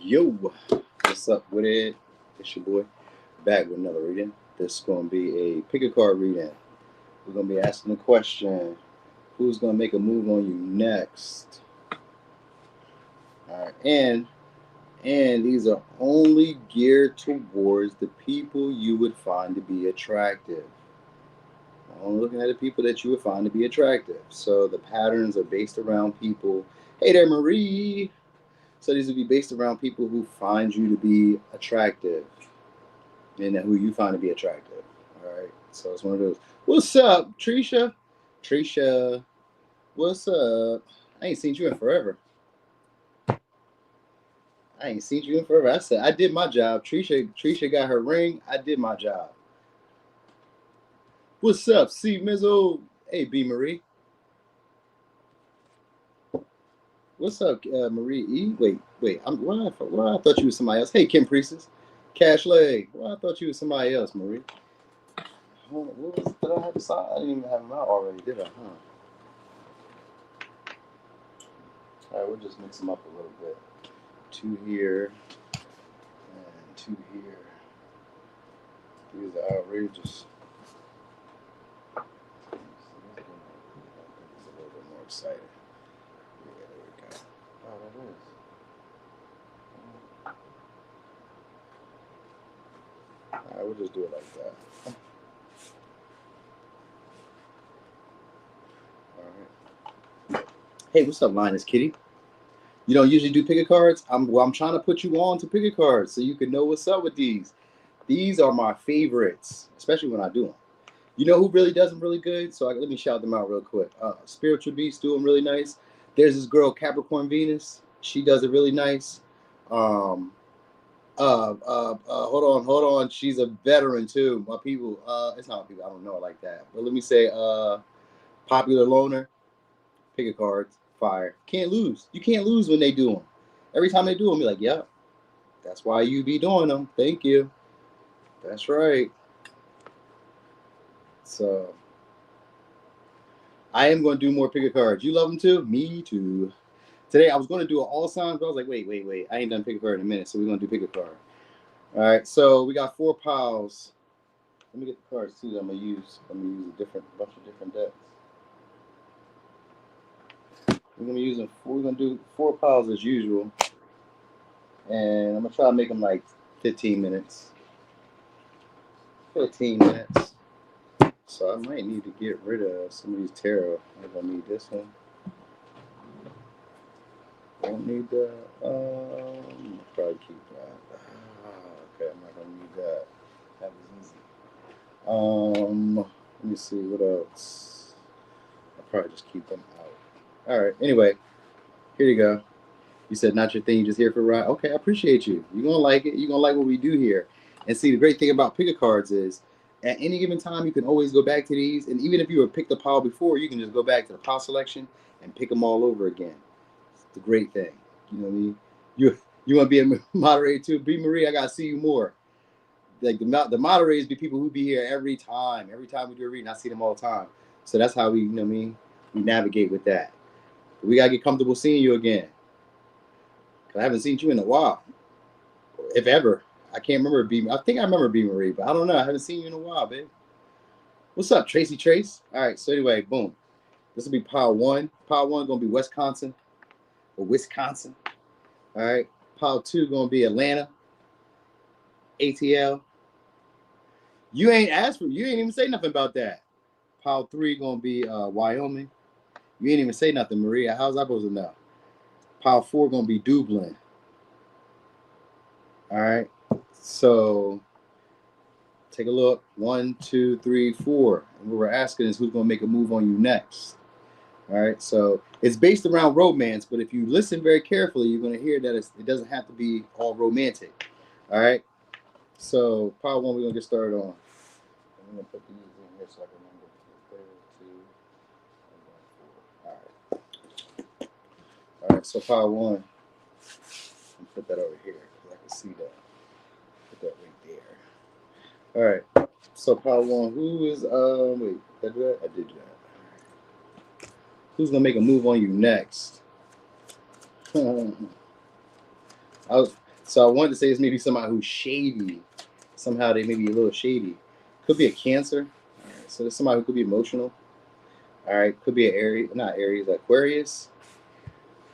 Yo, what's up with it? It's your boy back with another reading. This is going to be a pick a card reading. We're going to be asking the question, who's going to make a move on you next? All right, and these are only geared towards the people you would find to be attractive. I'm looking at the people that you would find to be attractive. So the patterns are based around people. Hey there, Marie. So these would be based around people who find you to be attractive and who you find to be attractive. All right. So it's one of those. What's up, Trisha? Trisha, what's up? I ain't seen you in forever. I ain't seen you in forever. I said I did my job. Trisha got her ring. I did my job. What's up, C Mizzle? Hey, B Marie. What's up, Marie E? Wait. I thought you was somebody else. Hey, Kim Priestess. Cash Leg. Well, I thought you was somebody else, Marie. What was, did I have to sign? I didn't even have them out already, did I? Huh? All right, we'll just mix them up a little bit. Two here and two here. These are outrageous. It's a little bit more exciting. Yeah, there we go. Oh, that is. All right, we'll just do it like that. All right. Hey, what's up, Linus Kitty? You don't usually do pick a cards. I'm trying to put you on to pick a cards so you can know what's up with these. These are my favorites, especially when I do them. You know who really does them really good? So let me shout them out real quick. Spiritual Beast do them really nice. There's this girl Capricorn Venus. She does it really nice. Hold on. She's a veteran too. My people. It's not my people. I don't know it like that. But let me say, Popular Loner. Pick a cards. Fire. Can't lose. You can't lose when they do them. Every time they do them, you're like, yep. That's why you be doing them. Thank you. That's right. So I am going to do more pick a cards. You love them too? Me too. Today I was going to do an all signs, but I was like, wait. I ain't done pick a card in a minute, so we're going to do pick a card. All right, so we got 4 piles. Let me get the cards too that I'm going to use. I'm going to use a bunch of different decks. We're going to do 4 piles as usual. And I'm going to try to make them like 15 minutes. 15 minutes. So I might need to get rid of some of these tarot. I'm going to need this one. Don't need that. I'll probably keep that. Okay, I'm not gonna need that. That was easy. Let me see what else. I'll probably just keep them out. All right. Anyway, here you go. You said not your thing. You just here for a ride. Okay, I appreciate you. You're gonna like it. You're gonna like what we do here. And see, the great thing about pick a cards is, at any given time, you can always go back to these. And even if you were picked a pile before, you can just go back to the pile selection and pick them all over again. It's the great thing. You know what I mean? You want to be a moderator too? B Marie, I gotta see you more. Like the moderators be people who be here every time. Every time we do a reading, I see them all the time. So that's how we, you know what I mean? We navigate with that. We gotta get comfortable seeing you again. I haven't seen you in a while, if ever. I can't remember B. I think I remember B Marie, but I don't know. I haven't seen you in a while, babe. What's up, Tracy Trace? All right. So anyway, boom. This will be pile 1. Pile 1 gonna be Wisconsin or Wisconsin. All right. Pile 2 gonna be Atlanta, ATL. You ain't even say nothing about that. Pile 3 gonna be Wyoming. You ain't even say nothing, Maria. How's I supposed to know? Pile 4 gonna be Dublin. All right. So take a look. 1, 2, 3, 4. And what we're asking is who's gonna make a move on you next. All right. So it's based around romance, but if you listen very carefully, you're gonna hear that it doesn't have to be all romantic. All right. So pile 1, we're gonna get started on. I'm gonna put these in here so I can remember. 2, 4. All right. So pile 1. Put that over here because I can see that. Put that right there. All right. So pile 1. Who is wait? Did I do that? I did that. Who's gonna make a move on you next? I So I wanted to say it's maybe somebody who's shady. Somehow they may be a little shady. Could be a Cancer. All right, so there's somebody who could be emotional. All right, could be an Aries, not Aries, Aquarius.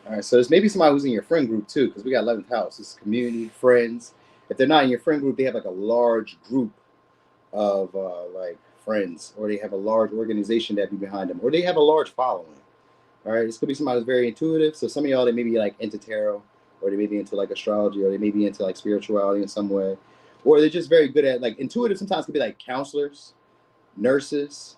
All right, so there's maybe somebody who's in your friend group too, because we got 11th house. It's community, friends. If they're not in your friend group, they have like a large group of like friends, or they have a large organization that be behind them, or they have a large following. All right, this could be somebody who's very intuitive. So some of y'all, they may be like into tarot, or they may be into like astrology, or they may be into like spirituality in some way, or they're just very good at like intuitive. Sometimes could be like counselors, nurses,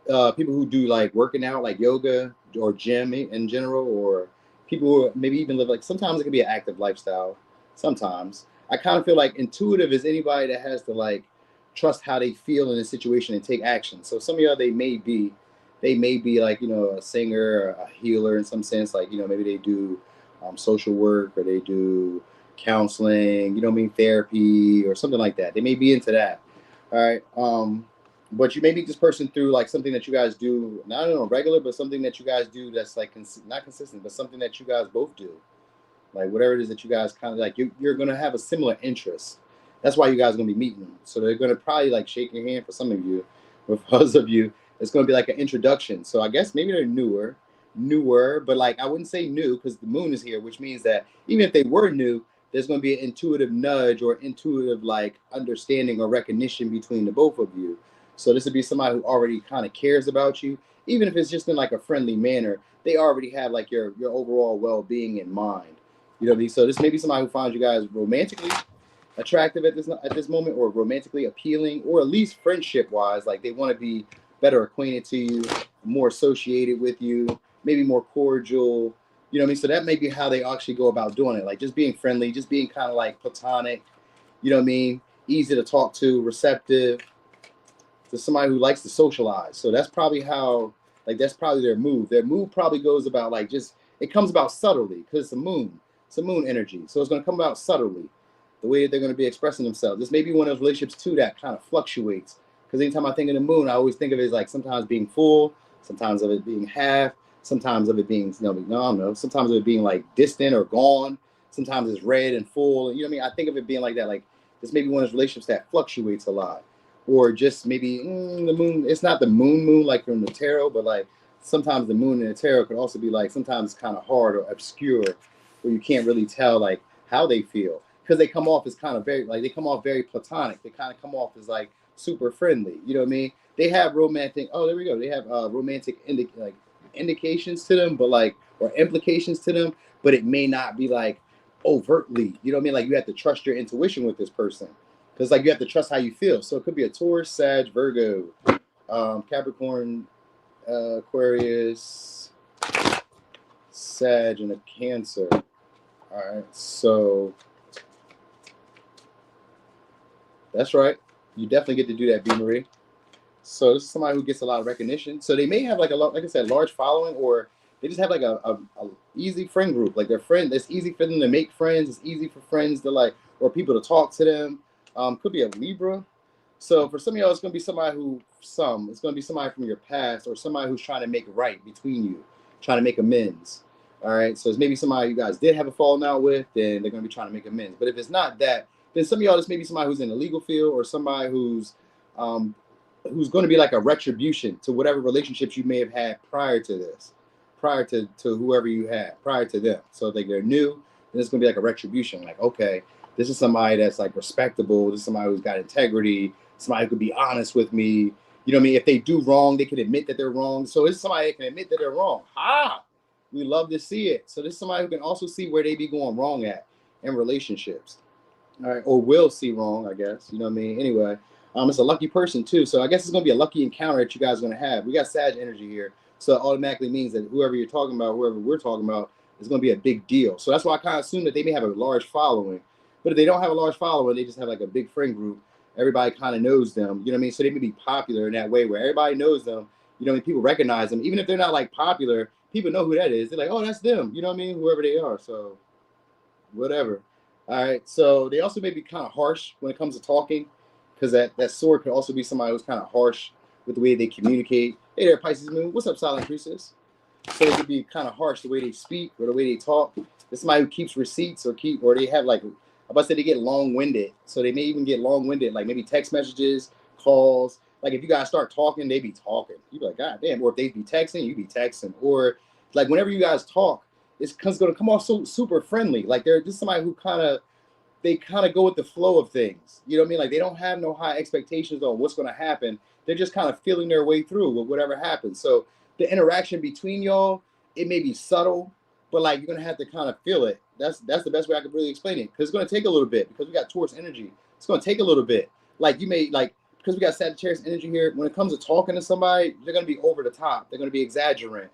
people who do like working out, like yoga or gym in general, or people who maybe even live like sometimes it can be an active lifestyle. Sometimes I kind of feel like intuitive is anybody that has to like trust how they feel in a situation and take action. So some of y'all they may be like a singer, a healer in some sense, like maybe they do social work or they do counseling, you know what I mean, therapy or something like that. They may be into that. All right. But you may meet this person through like something that you guys do, not on a regular, but something that you guys do that's like not consistent, but something that you guys both do. Like whatever it is that you guys kind of like, you're going to have a similar interest. That's why you guys are going to be meeting them. So they're going to probably like shake your hand for some of you. With others of you, it's going to be like an introduction. So I guess maybe they're newer, but like I wouldn't say new because the moon is here, which means that even if they were new, there's going to be an intuitive nudge or intuitive like understanding or recognition between the both of you. So this would be somebody who already kind of cares about you, even if it's just in like a friendly manner. They already have like your overall well being in mind. You know what I mean? So this may be somebody who finds you guys romantically attractive at this moment, or romantically appealing, or at least friendship wise. Like they want to be better acquainted to you, more associated with you, maybe more cordial. You know what I mean? So that may be how they actually go about doing it. Like just being friendly, just being kind of like platonic. You know what I mean? Easy to talk to, receptive, to somebody who likes to socialize. So that's probably how, like, that's probably their move. Their move probably goes about like just, it comes about subtly because it's a moon. It's a moon energy. So it's going to come about subtly, the way that they're going to be expressing themselves. This may be one of those relationships too that kind of fluctuates. Because anytime I think of the moon, I always think of it as like sometimes being full, sometimes of it being half, sometimes of it being, no, I don't know, sometimes of it being like distant or gone. Sometimes it's red and full. You know what I mean? I think of it being like that. Like this may be one of those relationships that fluctuates a lot, or just maybe the moon. It's not the moon like from the tarot, but like sometimes the moon in the tarot could also be like sometimes kind of hard or obscure, where you can't really tell like how they feel because they come off as kind of very like they come off very platonic. They kind of come off as like super friendly. You know what I mean? They have romantic. Oh, there we go. They have romantic like indications to them, but like or implications to them, but it may not be like overtly. You know what I mean? Like you have to trust your intuition with this person because like you have to trust how you feel. So it could be a Taurus, Sag, Virgo, Capricorn, Aquarius, Sag, and a Cancer. All right, so that's right. You definitely get to do that, B. Marie. So this is somebody who gets a lot of recognition. So they may have like a lot, like I said, large following, or they just have like a easy friend group. Like their friend, it's easy for them to make friends. It's easy for friends to like, or people to talk to them. Could be a Libra. So for some of y'all, it's gonna be somebody it's gonna be somebody from your past, or somebody who's trying to make right between you, trying to make amends. All right. So it's maybe somebody you guys did have a falling out with, then they're gonna be trying to make amends. But if it's not that, then some of y'all, this may be somebody who's in the legal field, or somebody who's going to be like a retribution to whatever relationships you may have had prior to this, prior to whoever you had prior to them. So like they're new, then it's going to be like a retribution. Like, okay, this is somebody that's like respectable. This is somebody who's got integrity. Somebody who could be honest with me. You know what I mean? If they do wrong, they can admit that they're wrong. So it's somebody that can admit that they're wrong. We love to see it. So this is somebody who can also see where they be going wrong at in relationships. All right, or will see wrong, I guess. You know what I mean? Anyway, it's a lucky person too. So I guess it's gonna be a lucky encounter that you guys are gonna have. We got Sag energy here, so it automatically means that whoever you're talking about, whoever we're talking about, is gonna be a big deal. So that's why I kind of assume that they may have a large following. But if they don't have a large following, they just have like a big friend group. Everybody kind of knows them. You know what I mean? So they may be popular in that way where everybody knows them. You know what I mean? People recognize them, even if they're not like popular. People know who that is. They're like, oh, that's them. You know what I mean? Whoever they are. So whatever. All right. So they also may be kind of harsh when it comes to talking, because that sword could also be somebody who's kind of harsh with the way they communicate. Hey there, Pisces Moon. What's up, Silent Priestess? So it could be kind of harsh the way they speak or the way they talk. There's somebody who keeps receipts or they have like, I'm about to say they get long winded. So they may even get long winded, like maybe text messages, calls. Like if you guys start talking, they be talking. You be like, God damn. Or if they be texting, you be texting. Or like whenever you guys talk, it's going to come off so super friendly. Like they're just somebody who they kind of go with the flow of things. You know what I mean? Like they don't have no high expectations on what's going to happen. They're just kind of feeling their way through with whatever happens. So the interaction between y'all, it may be subtle, but like you're gonna have to kind of feel it. That's the best way I could really explain it. Because it's gonna take a little bit because we got Taurus energy. It's gonna take a little bit. Like you may like because we got Sagittarius energy here. When it comes to talking to somebody, they're gonna be over the top. They're gonna be exaggerant.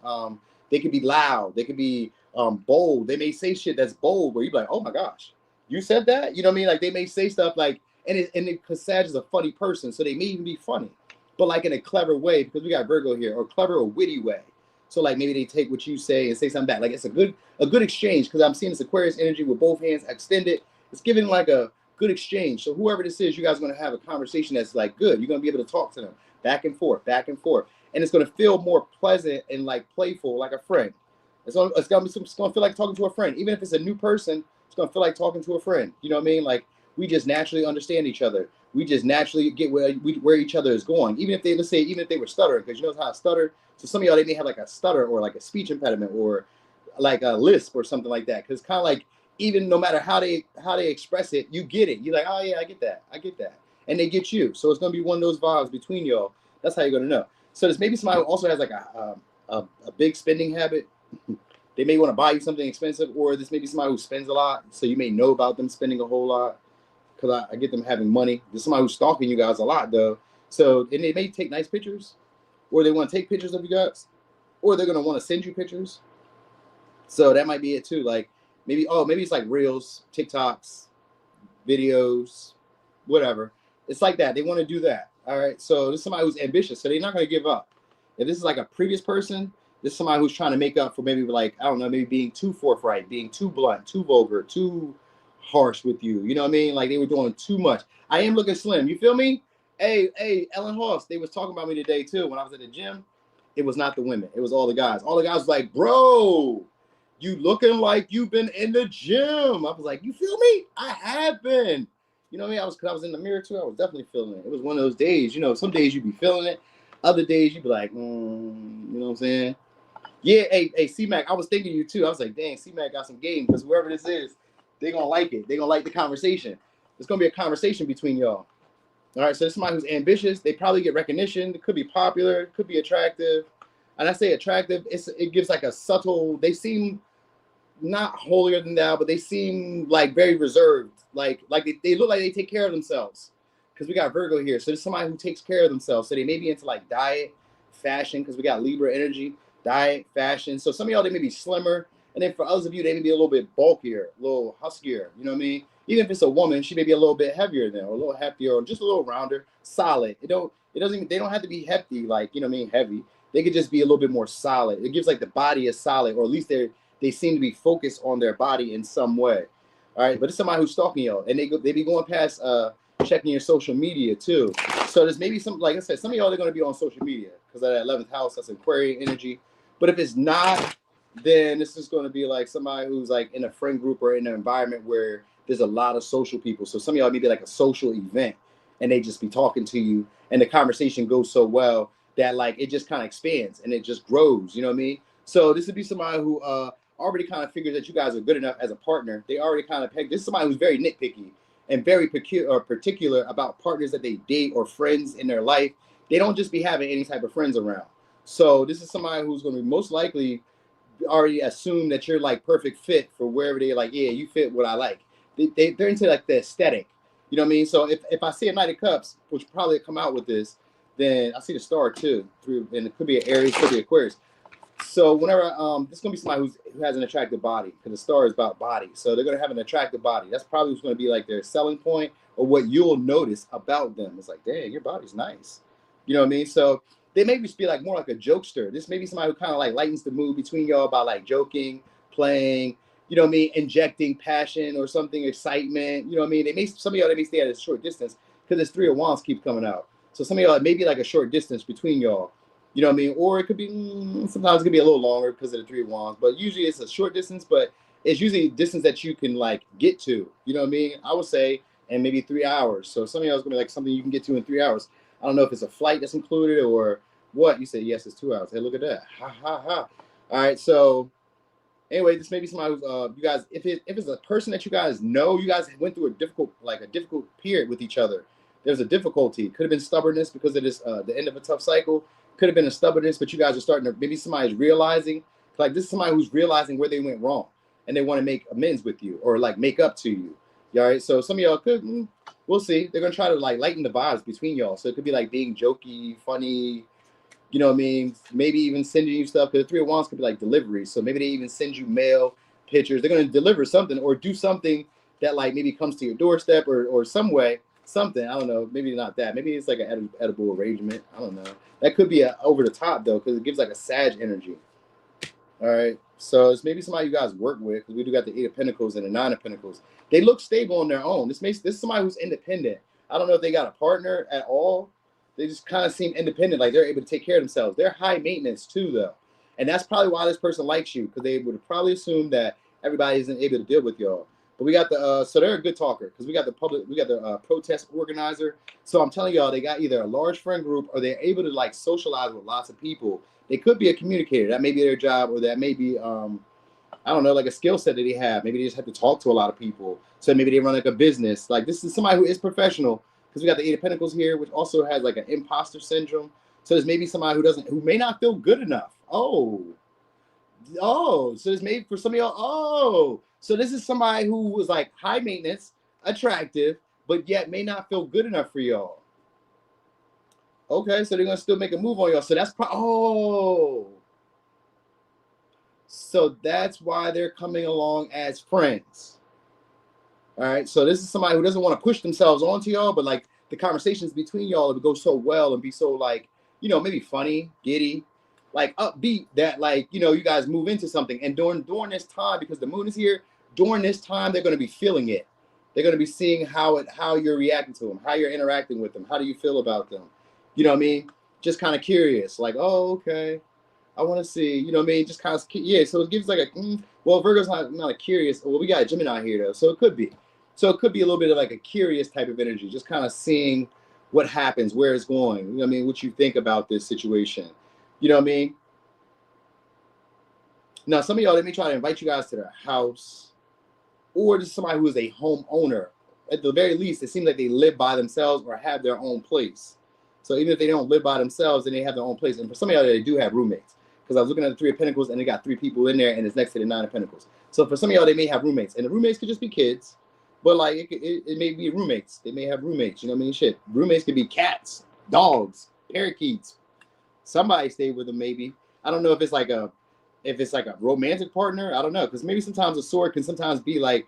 They could be loud. They could be bold. They may say shit that's bold where you're like, oh my gosh, you said that? You know what I mean? Like they may say stuff like, and because Sag is a funny person, so they may even be funny, but like in a clever way because we got Virgo here, or clever or witty way. So like maybe they take what you say and say something back. Like it's a good exchange because I'm seeing this Aquarius energy with both hands extended. It's giving like a good exchange. So whoever this is, you guys are going to have a conversation that's like good. You're going to be able to talk to them back and forth, and it's going to feel more pleasant and like playful, like a friend. It's going to feel like talking to a friend, even if it's a new person. It's going to feel like talking to a friend. You know what I mean? Like we just naturally understand each other. We just naturally get where each other is going. Even if they were stuttering, because you know how I stutter. So some of y'all, they may have like a stutter or like a speech impediment or like a lisp or something like that. Because kind of like even no matter how they express it, you get it. You're like, oh yeah, I get that, and they get you. So it's gonna be one of those vibes between y'all. That's how you're gonna know. So there's maybe somebody who also has like a big spending habit. They may want to buy you something expensive, or this may be somebody who spends a lot. So you may know about them spending a whole lot. Because I get them having money. There's somebody who's stalking you guys a lot, though. So, and they may take nice pictures, or they want to take pictures of you guys, or they're going to want to send you pictures. So that might be it, too. Like, maybe it's like Reels, TikToks, videos, whatever. It's like that. They want to do that. All right. So this is somebody who's ambitious. So they're not going to give up. If this is like a previous person, this is somebody who's trying to make up for maybe like, I don't know, maybe being too forthright, being too blunt, too vulgar, too harsh with you. You know what I mean? Like they were doing too much. I am looking slim. You feel me? Hey, Ellen Hoss, they was talking about me today too. When I was at the gym, it was not the women. It was all the guys. All the guys was like, bro, you looking like you've been in the gym. I was like, you feel me? I have been. You know what I mean? Cause I was in the mirror too. I was definitely feeling it. It was one of those days, you know, some days you be feeling it. Other days you be like, you know what I'm saying? Yeah, hey, C-Mac, I was thinking of you too. I was like, dang, C-Mac got some game because whoever this is, they're going to like it. They're going to like the conversation. It's going to be a conversation between y'all. All right, so there's somebody who's ambitious. They probably get recognition. It could be popular. It could be attractive. And I say attractive, it gives like a subtle, they seem not holier than thou, but they seem like very reserved. Like they look like they take care of themselves. Because we got Virgo here. So there's somebody who takes care of themselves. So they may be into like diet, fashion, because we got Libra energy, diet, fashion. So some of y'all, they may be slimmer. And then for others of you, they may be a little bit bulkier, a little huskier. You know what I mean? Even if it's a woman, she may be a little bit heavier than, or a little heftier, or just a little rounder, solid. They don't have to be hefty, like, you know what I mean, heavy. They could just be a little bit more solid. It gives like the body is solid, or at least they seem to be focused on their body in some way. All right, but it's somebody who's stalking y'all, and they be going past checking your social media too. So there's maybe some, like I said, some of y'all are going to be on social media because of that 11th house. That's Aquarian energy. But if it's not, then this is going to be like somebody who's like in a friend group or in an environment where there's a lot of social people. So some of y'all may be like a social event, and they just be talking to you, and the conversation goes so well that like it just kind of expands and it just grows. You know what I mean? So this would be somebody who already kind of figures that you guys are good enough as a partner. They already kind of peg. This is somebody who's very nitpicky and very particular about partners that they date or friends in their life. They don't just be having any type of friends around. So this is somebody who's going to be most likely already assume that you're like perfect fit for wherever they're like, yeah, you fit what I like. They're into like the aesthetic. You know what I mean? So if I see a Knight of Cups, which probably come out with this, then I see the star too. And it could be an Aries, could be Aquarius. So whenever this is gonna be somebody who has an attractive body, because the star is about body. So they're gonna have an attractive body. That's probably what's gonna be like their selling point or what you'll notice about them. It's like, dang, your body's nice. You know what I mean? So they may just be like more like a jokester. This may be somebody who kind of like lightens the mood between y'all by like joking, playing, you know what I mean, injecting passion or something, excitement. You know what I mean? Some of y'all, they may stay at a short distance because this 3 of Wands keep coming out. So some of y'all, it may be like a short distance between y'all. You know what I mean? Or it could be, sometimes it could be a little longer because of the Three of Wands, but usually it's a short distance, but it's usually a distance that you can like get to. You know what I mean? I would say in maybe 3 hours. So some of y'all is gonna be like something you can get to in 3 hours. I don't know if it's a flight that's included or what. You said yes, it's 2 hours. Hey, look at that. Ha ha ha. All right, so anyway, this may be somebody who's you guys, if it's a person that you guys know, you guys went through a difficult period with each other. There's a difficulty. Could have been stubbornness because of this the end of a tough cycle. Could have been a stubbornness, but you guys are starting to, maybe somebody's realizing, like this is somebody who's realizing where they went wrong and they want to make amends with you or like make up to you. All right, so some of y'all could, we'll see. They're gonna try to like lighten the vibes between y'all. So it could be like being jokey, funny, you know what I mean? Maybe even sending you stuff, because the Three of Wands could be like delivery. So maybe they even send you mail, pictures. They're going to deliver something or do something that like maybe comes to your doorstep or some way, something. I don't know. Maybe not that. Maybe it's like an edible arrangement. I don't know. That could be over the top though, because it gives like a Sag energy. All right. So it's maybe somebody you guys work with, because we do got the Eight of Pentacles and the Nine of Pentacles. They look stable on their own. This is somebody who's independent. I don't know if they got a partner at all. They just kind of seem independent, like they're able to take care of themselves. They're high maintenance too, though. And that's probably why this person likes you, because they would probably assume that everybody isn't able to deal with y'all. But we got the, so they're a good talker, because we got the protest organizer. So I'm telling y'all, they got either a large friend group or they're able to like socialize with lots of people. They could be a communicator. That may be their job, or that may be, I don't know, like a skill set that they have. Maybe they just have to talk to a lot of people. So maybe they run like a business. Like this is somebody who is professional, because we got the Eight of Pentacles here, which also has like an imposter syndrome. So there's maybe somebody who may not feel good enough. Oh, so this maybe for some of y'all. Oh, so this is somebody who was like high maintenance, attractive, but yet may not feel good enough for y'all. Okay, so they're gonna still make a move on y'all. So that's so that's why they're coming along as friends. All right, so this is somebody who doesn't want to push themselves onto y'all, but like the conversations between y'all would go so well and be so like, you know, maybe funny, giddy, like upbeat, that like, you know, you guys move into something. And during this time, because the moon is here, during this time they're going to be feeling it. They're going to be seeing how you're reacting to them, how you're interacting with them, how do you feel about them, you know what I mean? Just kind of curious, like, oh, okay, I want to see, you know what I mean? Just kind of, yeah. So it gives like a, well, Virgo's not a curious. Well, we got a Gemini here though, so it could be. So it could be a little bit of like a curious type of energy, just kind of seeing what happens, where it's going. You know what I mean? What you think about this situation. You know what I mean? Now, some of y'all, they may try to invite you guys to their house, or just somebody who is a homeowner. At the very least, it seems like they live by themselves or have their own place. So even if they don't live by themselves, then they have their own place. And for some of y'all, they do have roommates. Because I was looking at the Three of Pentacles, and they got 3 people in there, and it's next to the Nine of Pentacles. So for some of y'all, they may have roommates. And the roommates could just be kids. But like it may be roommates. They may have roommates. You know what I mean? Shit. Roommates could be cats, dogs, parakeets. Somebody stay with them maybe. I don't know if it's like a romantic partner. I don't know, because maybe sometimes a sword can sometimes be like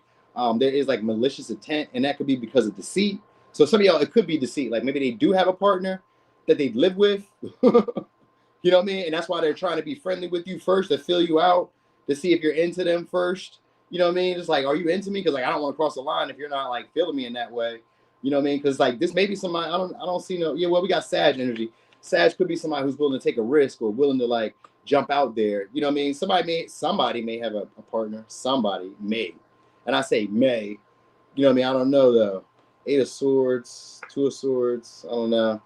there is like malicious intent, and that could be because of deceit. So some of y'all, it could be deceit. Like maybe they do have a partner that they live with. You know what I mean? And that's why they're trying to be friendly with you first, to feel you out, to see if you're into them first. You know what I mean? Just like, are you into me? Because like I don't want to cross the line if you're not like feeling me in that way. You know what I mean? Because like this may be somebody, I don't see no, yeah, well, we got Sag energy. Sag could be somebody who's willing to take a risk or willing to like jump out there. You know what I mean? Somebody may have a partner. Somebody may. And I say may. You know what I mean? I don't know though. 8 of Swords, 2 of Swords. I don't know.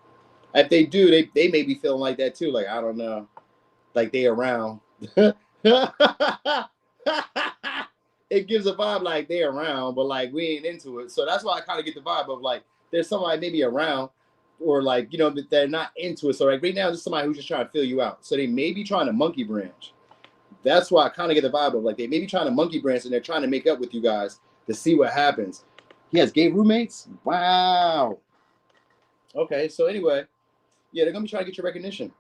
If they do, they may be feeling like that too. Like, I don't know. Like they around. It gives a vibe like they around, but like we ain't into it. So that's why I kind of get the vibe of like there's somebody maybe around, or like, you know, that they're not into it. So like right now, there's somebody who's just trying to fill you out. So they may be trying to monkey branch. That's why I kind of get the vibe of like they may be trying to monkey branch, and they're trying to make up with you guys to see what happens. He has gay roommates? Wow. Okay, so anyway, yeah, they're gonna be trying to get your recognition.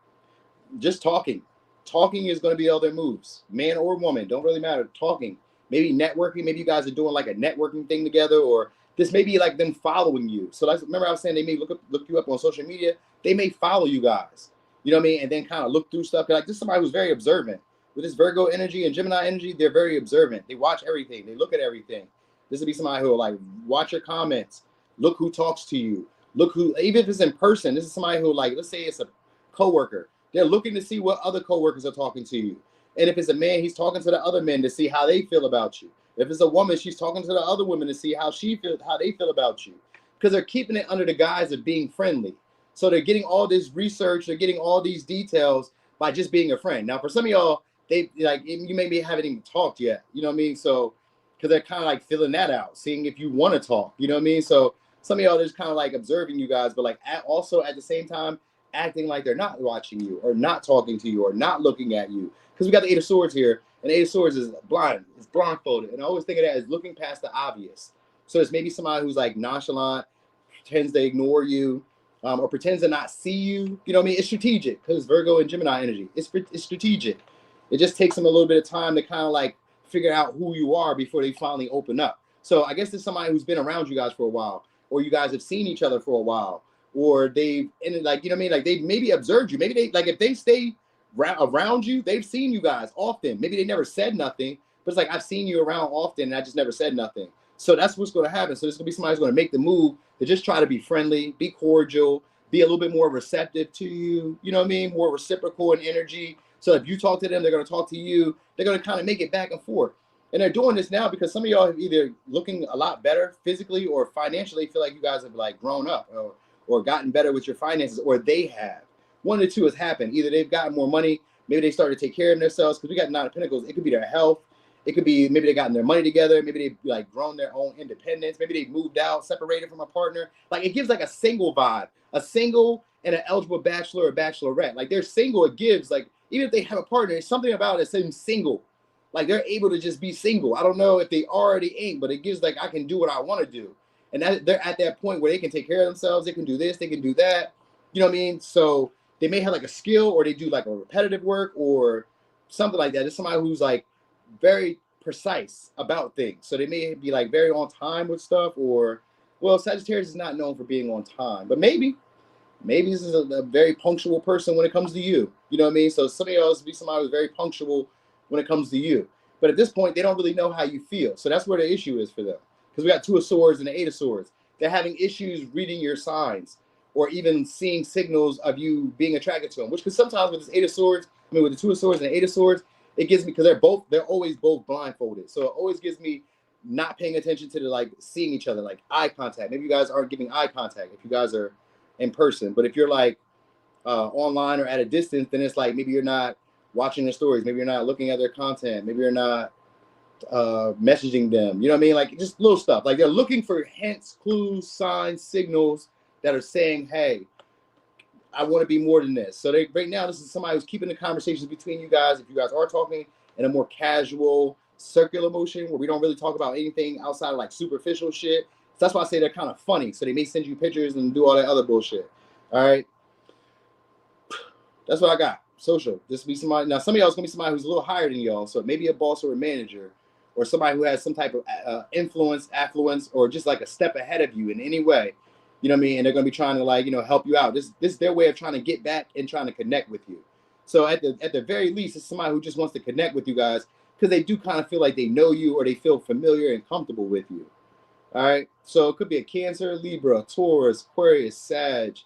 Just talking. Talking is gonna be all their moves. Man or woman, don't really matter. Talking. Maybe networking. Maybe you guys are doing like a networking thing together, or this may be like them following you. So that's, remember I was saying they may look you up on social media. They may follow you guys. You know what I mean? And then kind of look through stuff. Like this is somebody who's very observant. With this Virgo energy and Gemini energy, they're very observant. They watch everything. They look at everything. This would be somebody who will like watch your comments, look who talks to you, look who, even if it's in person, this is somebody who like, let's say it's a coworker. They're looking to see what other coworkers are talking to you. And if it's a man, he's talking to the other men to see how they feel about you. If it's a woman, she's talking to the other women to see how they feel about you. Because they're keeping it under the guise of being friendly. So they're getting all this research, they're getting all these details by just being a friend. Now, for some of y'all, they like you maybe haven't even talked yet. You know what I mean? So because they're kind of like filling that out, seeing if you want to talk. You know what I mean? So some of y'all are just kind of like observing you guys, but like also at the same time acting like they're not watching you or not talking to you or not looking at you. Because we got the Eight of Swords here, and the Eight of Swords is blind, it's blindfolded, and I always think of that as looking past the obvious. So it's maybe somebody who's like nonchalant, pretends to ignore you, or pretends to not see you. You know what I mean? It's strategic because Virgo and Gemini energy. It's strategic. It just takes them a little bit of time to kind of like figure out who you are before they finally open up. So I guess there's somebody who's been around you guys for a while, or you guys have seen each other for a while, or they've, and like, you know what I mean? Like they maybe observed you. Maybe they, like if they stay around you, they've seen you guys often. Maybe they never said nothing, but it's like, I've seen you around often and I just never said nothing. So that's what's going to happen. So there's going to be somebody who's going to make the move to just try to be friendly, be cordial, be a little bit more receptive to you. You know what I mean? More reciprocal in energy. So if you talk to them, they're going to talk to you. They're going to kind of make it back and forth. And they're doing this now because some of y'all have either looking a lot better physically or financially, feel like you guys have like grown up or gotten better with your finances, or they have. One of the two has happened. Either they've gotten more money, maybe they started to take care of themselves, because we got Nine of Pentacles. It could be their health. It could be maybe they gotten their money together. Maybe they've like grown their own independence. Maybe they moved out, separated from a partner. Like it gives like a single vibe, a single and an eligible bachelor or bachelorette. Like they're single. It gives like, even if they have a partner, it's something about it saying single. Like they're able to just be single. I don't know if they already ain't, but it gives like, I can do what I want to do. And that, they're at that point where they can take care of themselves. They can do this, they can do that. You know what I mean? So they may have like a skill, or they do like a repetitive work or something like that. It's somebody who's like very precise about things. So they may be like very on time with stuff, or, well, Sagittarius is not known for being on time, but maybe this is a very punctual person when it comes to you. You know what I mean? So somebody else be somebody who's very punctual when it comes to you. But at this point, they don't really know how you feel. So that's where the issue is for them. Because we got Two of Swords and the Eight of Swords. They're having issues reading your signs, or even seeing signals of you being attracted to them. Which, because sometimes with this Eight of Swords, I mean with the Two of Swords and the Eight of Swords, it gives me, because they're always both blindfolded. So it always gives me not paying attention to the like seeing each other, like eye contact. Maybe you guys aren't giving eye contact if you guys are in person. But if you're like online or at a distance, then it's like maybe you're not watching their stories, maybe you're not looking at their content, maybe you're not messaging them. You know what I mean? Like just little stuff. Like they're looking for hints, clues, signs, signals that are saying, hey, I want to be more than this. So they, right now, this is somebody who's keeping the conversations between you guys. If you guys are talking in a more casual, circular motion where we don't really talk about anything outside of like superficial shit. So that's why I say they're kind of funny. So they may send you pictures and do all that other bullshit. All right. That's what I got. Social. This be somebody. Now, some of y'all is going to be somebody who's a little higher than y'all. So maybe a boss or a manager, or somebody who has some type of influence, affluence, or just like a step ahead of you in any way. You know what I mean? And they're going to be trying to like, you know, help you out. This is their way of trying to get back and trying to connect with you. So at the very least, it's somebody who just wants to connect with you guys because they do kind of feel like they know you, or they feel familiar and comfortable with you. All right. So it could be a Cancer, Libra, Taurus, Aquarius, Sag,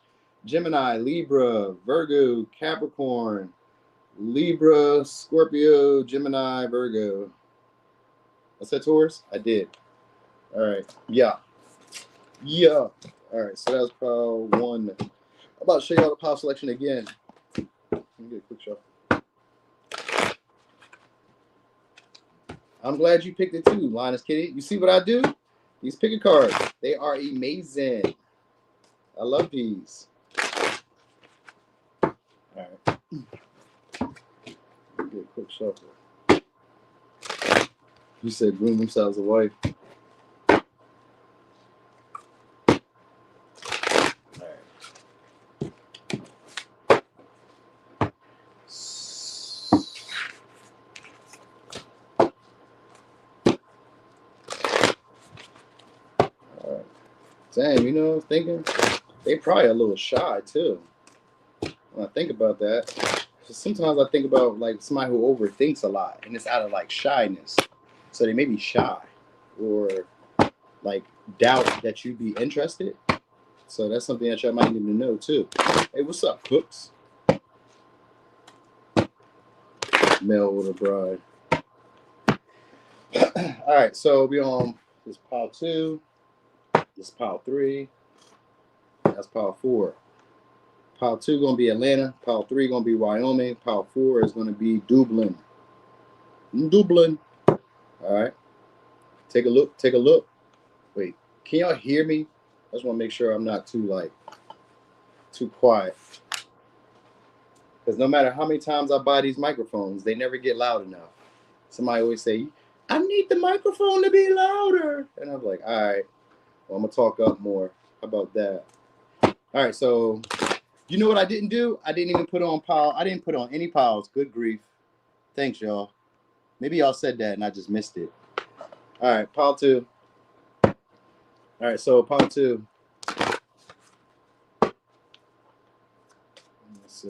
Gemini, Libra, Virgo, Capricorn, Libra, Scorpio, Gemini, Virgo. I said Taurus? I did. All right. Yeah. All right. So that was pile one. I'm about to show you all the pile selection again. Let me get a quick shot. I'm glad you picked it too, Linus Kitty. You see what I do? These picker cards, they are amazing. I love these. All right. Get a quick shuffle. You said groom themselves a wife. Damn, you know, thinking they probably a little shy too. When I think about that, sometimes I think about like somebody who overthinks a lot, and it's out of like shyness. So they may be shy, or like doubt that you'd be interested. So that's something that y'all might need to know too. Hey, what's up, Cooks? Male with a bride. All right, so we on this pile 2, this pile 3, that's pile 4. Pile 2 gonna be Atlanta. Pile 3 gonna be Wyoming. Pile 4 is gonna be Dublin. Dublin. All right. Take a look. Take a look. Wait, can y'all hear me? I just want to make sure I'm not too quiet. Because no matter how many times I buy these microphones, they never get loud enough. Somebody always say, I need the microphone to be louder. And I'm like, all right, well, I'm going to talk up more. How about that? All right, so you know what I didn't do? I didn't even put on pile. I didn't put on any piles. Good grief. Thanks, y'all. Maybe y'all said that and I just missed it. All right, pile 2. All right, so pile 2. Let's see.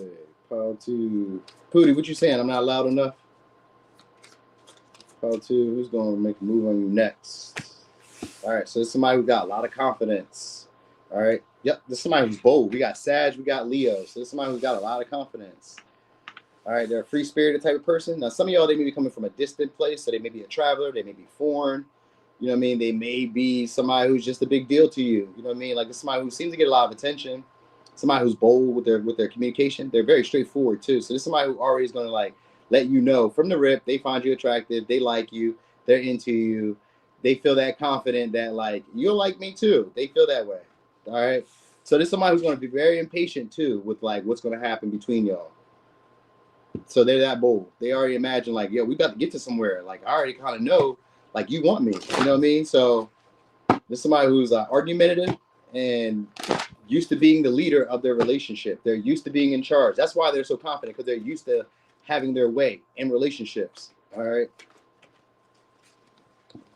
Pile 2. Pootie, what you saying? I'm not loud enough? Pile 2. Who's going to make a move on you next? All right, so this is somebody who got a lot of confidence. All right. Yep, this is somebody who's bold. We got Sag, we got Leo. So this is somebody who's got a lot of confidence. All right, they're a free-spirited type of person. Now, some of y'all, they may be coming from a distant place, so they may be a traveler, they may be foreign. You know what I mean? They may be somebody who's just a big deal to you. You know what I mean? Like somebody who seems to get a lot of attention, somebody who's bold with their communication. They're very straightforward too. So this is somebody who already is going to like let you know from the rip, they find you attractive, they like you, they're into you, they feel that confident that like you'll like me too. They feel that way. All right. So this is somebody who's going to be very impatient too with like what's going to happen between y'all. So they're that bold. They already imagine like, yo, we got to get to somewhere. Like I already kind of know, like you want me. You know what I mean? So this is somebody who's argumentative and used to being the leader of their relationship. They're used to being in charge. That's why they're so confident, because they're used to having their way in relationships. All right.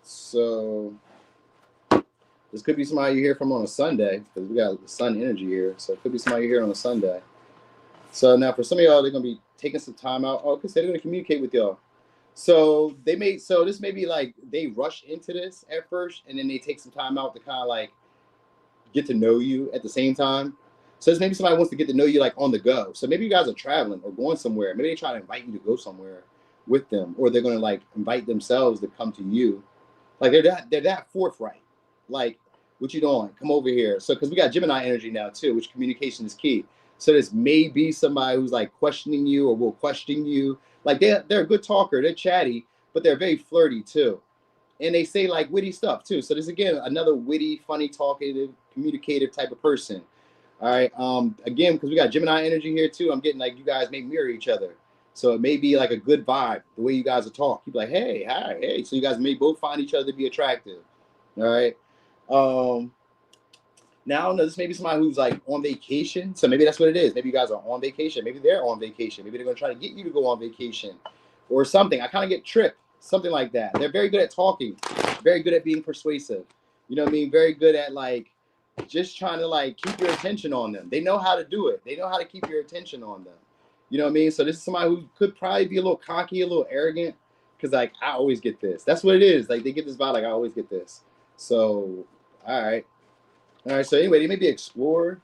So this could be somebody you hear from on a Sunday, because we got the sun energy here. So it could be somebody you hear on a Sunday. So now for some of y'all, they're going to be taking some time out. Oh, because they're going to communicate with y'all. So this may be like they rush into this at first, and then they take some time out to kind of like get to know you at the same time. So this maybe somebody wants to get to know you like on the go. So maybe you guys are traveling or going somewhere. Maybe they try to invite you to go somewhere with them, or they're going to like invite themselves to come to you. Like they're that forthright. Like, what you doing? Come over here. So because we got Gemini energy now too, which communication is key. So this may be somebody who's like questioning you or will question you. Like they're a good talker, they're chatty, but they're very flirty too. And they say like witty stuff too. So this again another witty, funny, talkative, communicative type of person. All right. Again, because we got Gemini energy here too, I'm getting like you guys may mirror each other. So it may be like a good vibe, the way you guys are talk. You be like, hey, hi, hey. So you guys may both find each other to be attractive. All right. Now, I don't know, this may be somebody who's like on vacation. So maybe that's what it is. Maybe you guys are on vacation. Maybe they're on vacation. Maybe they're going to try to get you to go on vacation or something. I kind of get tripped, something like that. They're very good at talking, very good at being persuasive. You know what I mean? Very good at like just trying to like keep your attention on them. They know how to do it. They know how to keep your attention on them. You know what I mean? So this is somebody who could probably be a little cocky, a little arrogant, because like I always get this. That's what it is. Like they get this vibe like I always get this. So, all right. All right, so anyway, they may be explorer.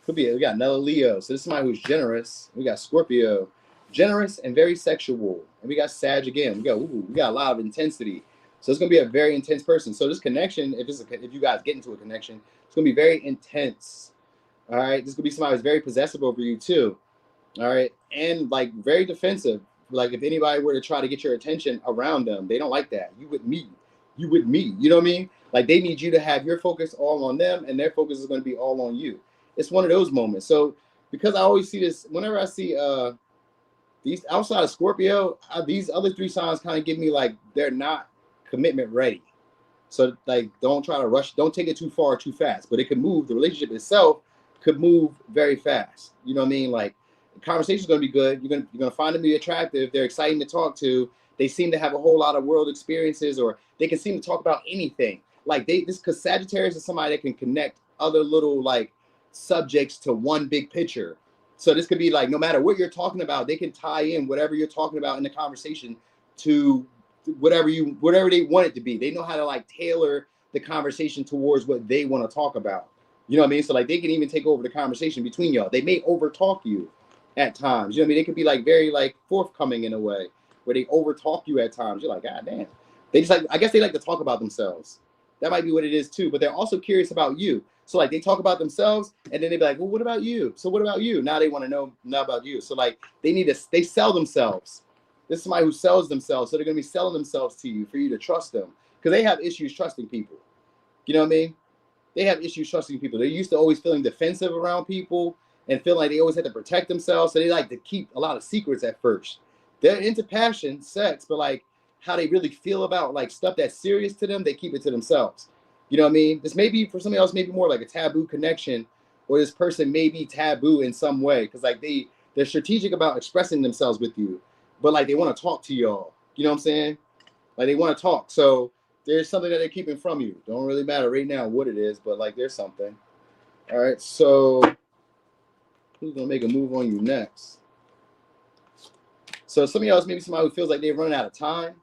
Could be, we got another Leo. So this is somebody who's generous. We got Scorpio, generous and very sexual. And we got Sag again. We got a lot of intensity. So it's gonna be a very intense person. So this connection, if you guys get into a connection, it's gonna be very intense. All right, this could be somebody who's very possessive over you too. All right, and like very defensive. Like if anybody were to try to get your attention around them, they don't like that. You with me. You know what I mean? Like they need you to have your focus all on them, and their focus is going to be all on you. It's one of those moments. So because I always see this, whenever I see these outside of Scorpio, these other 3 signs kind of give me like they're not commitment ready. So like don't try to rush, don't take it too far too fast. But it could move. The relationship itself could move very fast. You know what I mean? Like the conversation's going to be good. You're gonna find them to be attractive. They're exciting to talk to. They seem to have a whole lot of world experiences, or they can seem to talk about anything. Like because Sagittarius is somebody that can connect other little like subjects to one big picture. So this could be like no matter what you're talking about, they can tie in whatever you're talking about in the conversation to whatever they want it to be. They know how to like tailor the conversation towards what they want to talk about. You know what I mean? So like they can even take over the conversation between y'all. They may over talk you. at times. You know what I mean? They could be like very like forthcoming in a way where they overtalk you at times. You're like, God damn. They just like, I guess they like to talk about themselves. That might be what it is too, but they're also curious about you. So like they talk about themselves and then they be like, well, what about you? So what about you? Now they want to know about you. So like they sell themselves. This is somebody who sells themselves. So they're going to be selling themselves to you for you to trust them because they have issues trusting people. You know what I mean? They have issues trusting people. They're used to always feeling defensive around people and feeling like they always have to protect themselves. So they like to keep a lot of secrets at first. They're into passion, sex, but like how they really feel about like stuff that's serious to them, they keep it to themselves. You know what I mean? This may be for somebody else, maybe more like a taboo connection, or this person may be taboo in some way because like they're strategic about expressing themselves with you, but like they want to talk to y'all. You know what I'm saying? Like they want to talk. So there's something that they're keeping from you. Don't really matter right now what it is, but like there's something. All right. So who's gonna make a move on you next? So some of y'all is maybe somebody who feels like they're running out of time.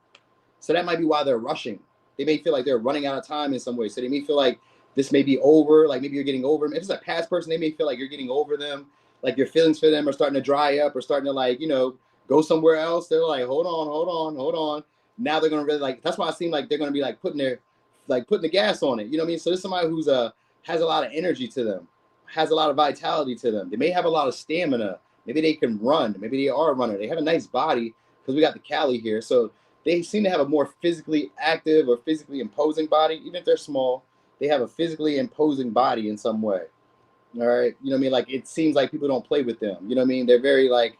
So that might be why they're rushing. They may feel like they're running out of time in some way. So they may feel like this may be over. Like maybe you're getting over them. If it's a past person, they may feel like you're getting over them. Like your feelings for them are starting to dry up or starting to like, go somewhere else. They're like, hold on. Now they're gonna really like. That's why it seems like they're gonna be like putting the gas on it. You know what I mean? So this is somebody who's has a lot of energy to them, has a lot of vitality to them. They may have a lot of stamina. Maybe they can run. Maybe they are a runner. They have a nice body because we got the Cali here. So they seem to have a more physically active or physically imposing body. Even if they're small, they have a physically imposing body in some way. All right. You know what I mean? Like it seems like people don't play with them. You know what I mean? They're very like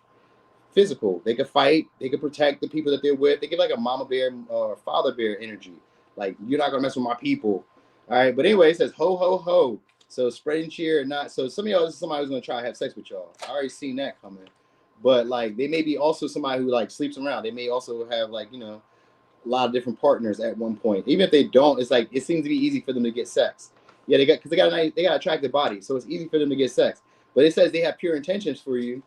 physical. They could fight. They could protect the people that they're with. They give like a mama bear or father bear energy. Like you're not gonna mess with my people. All right. But anyway, it says ho ho ho. So spreading cheer and not. So some of y'all, this is somebody who's gonna try to have sex with y'all. I already seen that coming. But like they may be also somebody who like sleeps around. They may also have like a lot of different partners at one point. Even if they don't, it's like it seems to be easy for them to get sex. Yeah, because they got attractive body, so it's easy for them to get sex. But it says they have pure intentions for you.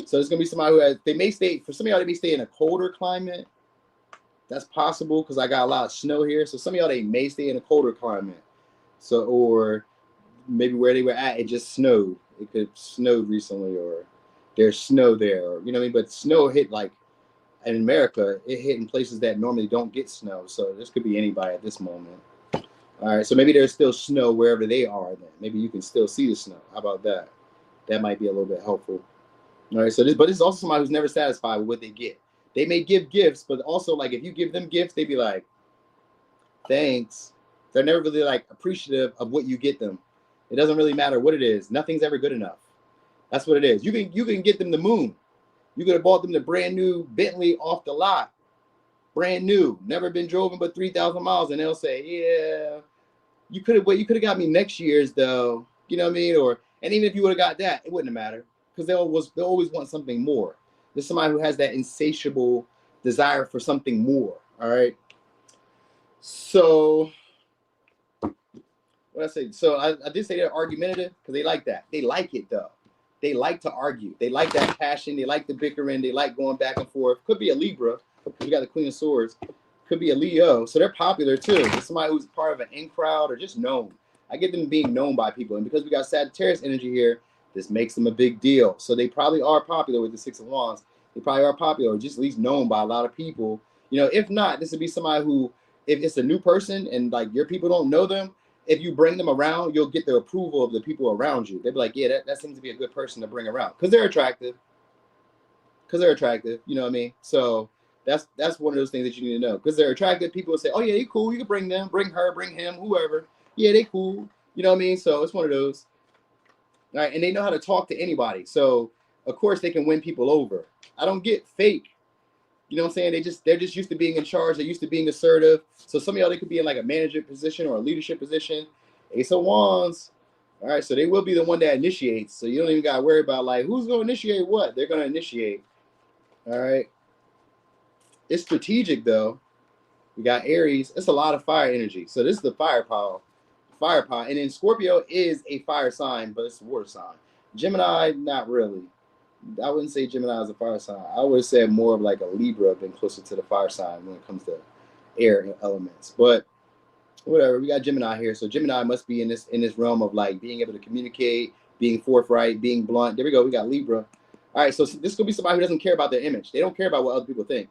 So it's gonna be somebody who they may stay for some of y'all. They may stay in a colder climate. That's possible because I got a lot of snow here. So some of y'all they may stay in a colder climate. So or maybe where they were at, it just snowed. It could have snowed recently, or there's snow there, or you know what I mean. But snow hit like in America, it hit in places that normally don't get snow. So this could be anybody at this moment. All right, so maybe there's still snow wherever they are. Then maybe you can still see the snow. How about that? That might be a little bit helpful. All right, so this is also somebody who's never satisfied with what they get. They may give gifts, but also like if you give them gifts, they be like, thanks. They're never really like appreciative of what you get them. It doesn't really matter what it is. Nothing's ever good enough. That's what it is. You can get them the moon. You could have bought them the brand new Bentley off the lot, brand new, never been driven but 3,000 miles, and they'll say, "Yeah, you could have got me next year's though." You know what I mean? And even if you would have got that, it wouldn't have mattered because they'll always want something more. There's somebody who has that insatiable desire for something more. All right. So what I say? So I did say they're argumentative because they like that. They like it though. They like to argue. They like that passion. They like the bickering. They like going back and forth. Could be a Libra. We got the Queen of Swords. Could be a Leo. So they're popular too. It's somebody who's part of an in crowd or just known. I get them being known by people. And because we got Sagittarius energy here, this makes them a big deal. So they probably are popular with the Six of Wands. They probably are popular or just at least known by a lot of people. If not, this would be somebody who, if it's a new person and like your people don't know them, if you bring them around, you'll get the approval of the people around you. They'll be like, yeah, that seems to be a good person to bring around because they're attractive. You know what I mean? So that's one of those things that you need to know because they're attractive. People will say, oh yeah, they cool. You can bring them, bring her, bring him, whoever. Yeah, they cool. You know what I mean? So it's one of those. All right, and they know how to talk to anybody. So of course they can win people over. I don't get fake. You know what I'm saying? They're just used to being in charge. They're used to being assertive. So some of y'all, they could be in like a manager position or a leadership position. Ace of Wands. All right, so they will be the one that initiates. So you don't even got to worry about like who's going to initiate what. They're going to initiate. All right. It's strategic though. We got Aries. It's a lot of fire energy. So this is the firepower. Firepower. And then Scorpio is a fire sign, but it's a water sign. Gemini, not really. I wouldn't say Gemini is a fire sign. I would say more of like a Libra than closer to the fire sign when it comes to air elements. But whatever, we got Gemini here. So Gemini must be in this realm of like being able to communicate, being forthright, being blunt. There we go. We got Libra. All right, so this could be somebody who doesn't care about their image. They don't care about what other people think.